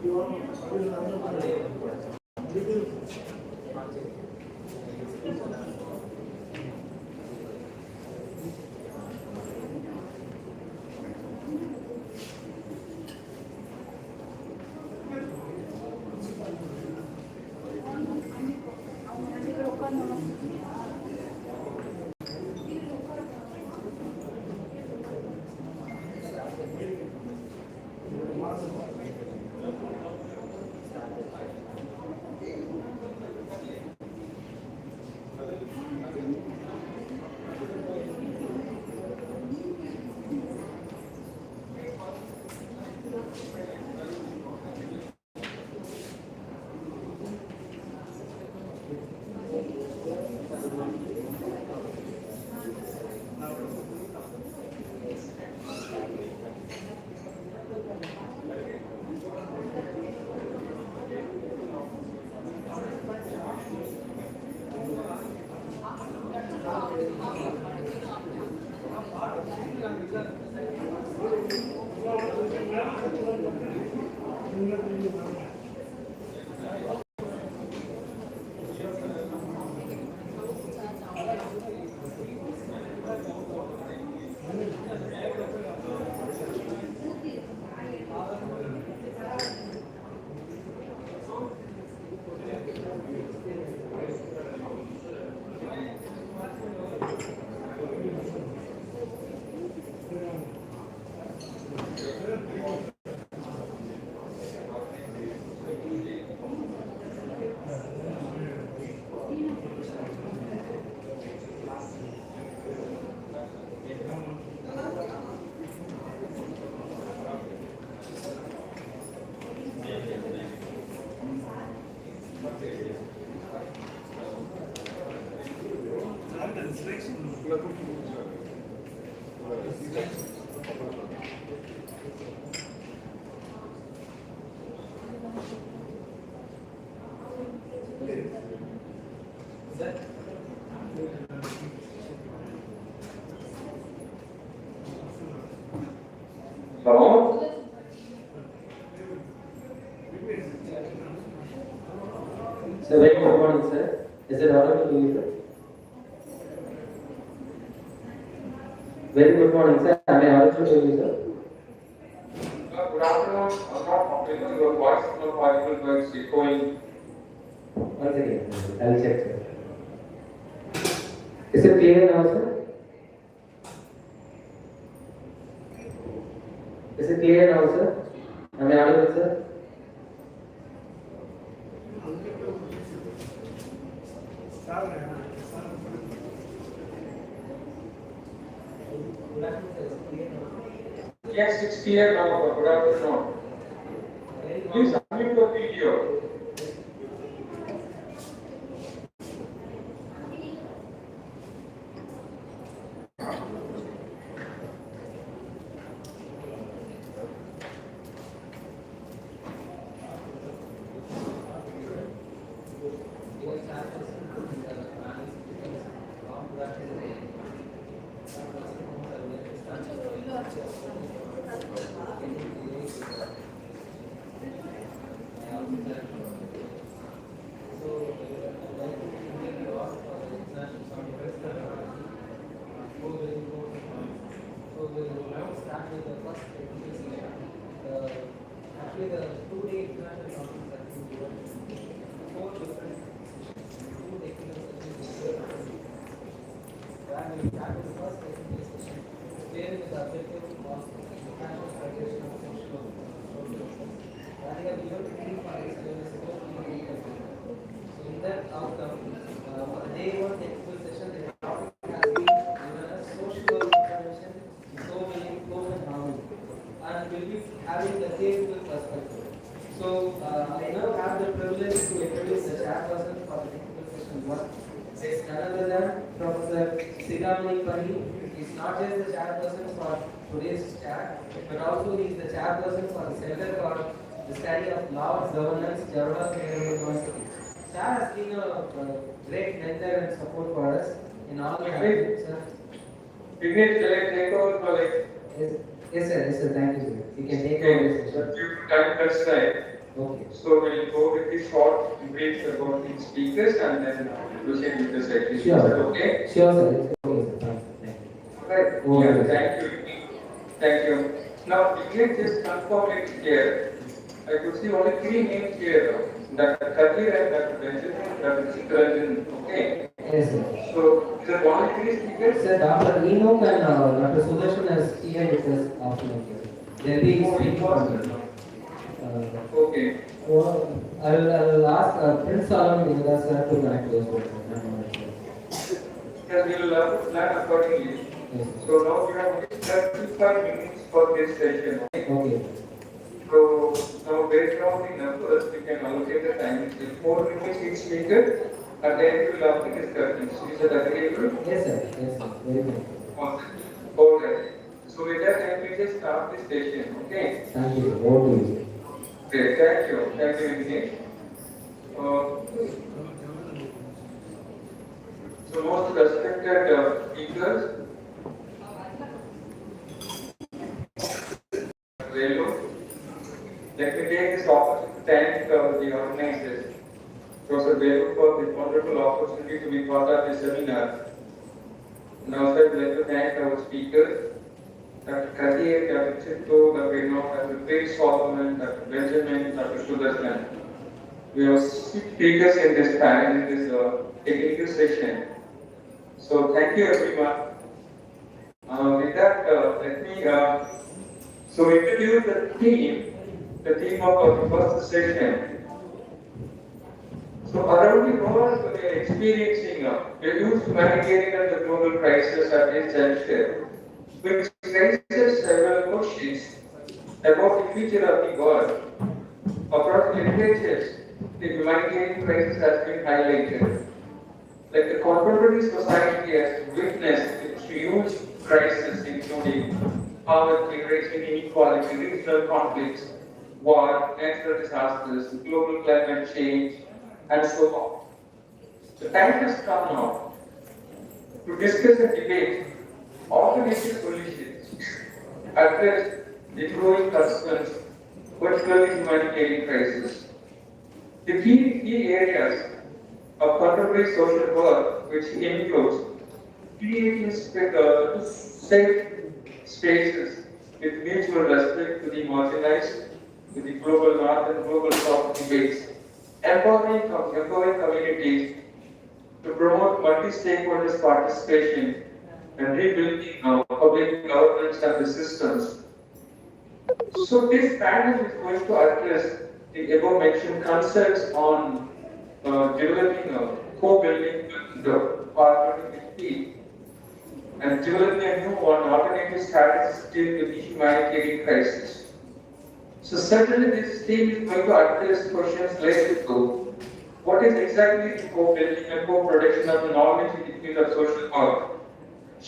You want Hello? Sir, very good morning, sir. Is it audible to you, sir? Very good morning, sir. Am I audible to you, sir? Good afternoon. I'm not audible. Your voice is not audible, but it's echoing. Once again, I'll check, sir. Is it clear now, sir? Is it clear now, sir? Am I audible, sir? Yes, it's clear now. Good afternoon. Please unmute your video. Actually, the 2-day international conference that we do, 4 different 2 technical sessions. When we start with the first technical session, clearing the objective of international federation of social workers. And we have given 3 points to the support to the So in that outcome, for the day 1 technical session, the topic has been given as social work intervention, so many close and harmony. And will be having the theoretical perspective. So I now have the privilege to introduce the chairperson for the technical session 1. It's none other than Professor Sigamani Pani. He's not just the chairperson for today's chat, but also he is the chairperson for the center for the study of law and governance, Jawaharlal Nehru University. Sir has been a great mentor and support for us in all the aspects, sir. Vignesh, shall I take over for like? Yes, sir, thank you, sir. You can take over this session. Due to time constraint. Okay. So we'll go with the short brief about the speakers and then proceed with the session. Sure. Is that okay? Sure, sir. It's okay, sir. Thank you. Right. Okay. Yeah, thank you. Thank you. Now, Vignesh just confirm it here. I could see only 3 names here. Dr. Kadir and Dr. Benjamin, Dr. Chittaranjan, okay? Yes, sir. So, is it one of these speakers? Sir, Dr. Enoch and Dr. Sudarshan is here with us after. They'll be speaking from here. Okay. Well, I'll ask Prince Solomon Indra sir to connect those words. Yes, we will plan accordingly. Yes. So now we have only 35 minutes for this session. Okay. So now based on the numbers, we can allocate the time. It's 4 minutes each speaker, and then we will have the discussion. Is that agreeable? Yes, sir. Yes, sir. Very good. Alright. So with that, let me just start the session, okay? Thank you. More to you. Okay, thank you. Thank you, Vinay. So most respected speakers, Velu, let me take this opportunity to thank the organizers, Professor Velu, for this wonderful opportunity to be part of this seminar. And also I'd like to thank our speakers, Dr. Kadir, Dr. Chittu, Dr. Enoch, Dr. Prince Solomon, Dr. Benjamin, Dr. Sudarshan. We have 6 speakers in this panel, in this technical session. So thank you everyone. With that, let me introduce the theme of our first session. So around the world, we are experiencing a huge humanitarian and the global crisis at this juncture, which raises several questions about the future of the world. Across literatures, the humanitarian crisis has been highlighted. Like the contemporary society has witnessed a huge crisis, including poverty, racial inequality, regional conflicts, war, natural disasters, global climate change, and so on. The time has come now to discuss and debate alternative solutions, address the growing concerns, particularly humanitarian crisis. The key areas of contemporary social work, which includes creating safe spaces with mutual respect to the marginalized, to the global north and global south debates, empowering communities to promote multi-stakeholders participation and rebuilding public governance and the systems. So this panel is going to address the above mentioned concepts on developing co-building the part 2050 and developing a new alternative strategies to deal with the humanitarian crisis. So certainly this theme is going to address questions related to what is exactly the co-building and co-production of the knowledge in the field of social work,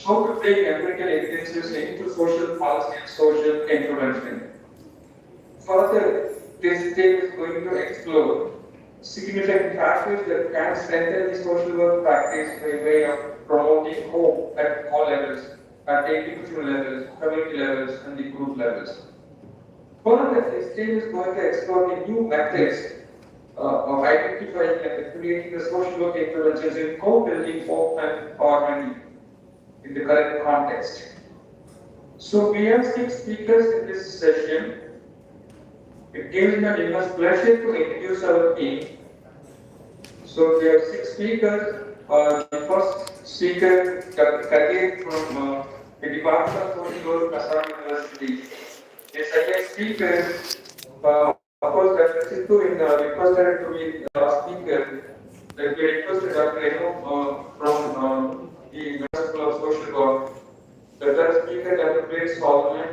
how to bring empirical evidences into social policy and social intervention. Further, this theme is going to explore significant factors that can strengthen the social work practice by way of promoting hope at all levels, at the individual levels, community levels, and the group levels. Further, this theme is going to explore the new methods of identifying and creating the social work interventions in co-building hope and harmony in the current context. So we have 6 speakers in this session. It gives me an immense pleasure to introduce our team. So we have 6 speakers. The first speaker, Dr. Kadir from the Department of Social Work, Assam University. The second speaker, of course, Dr. Chittu requested to be the speaker. Like we requested Dr. Enoch from the University of Social Work. The third speaker, Dr. Prince Solomon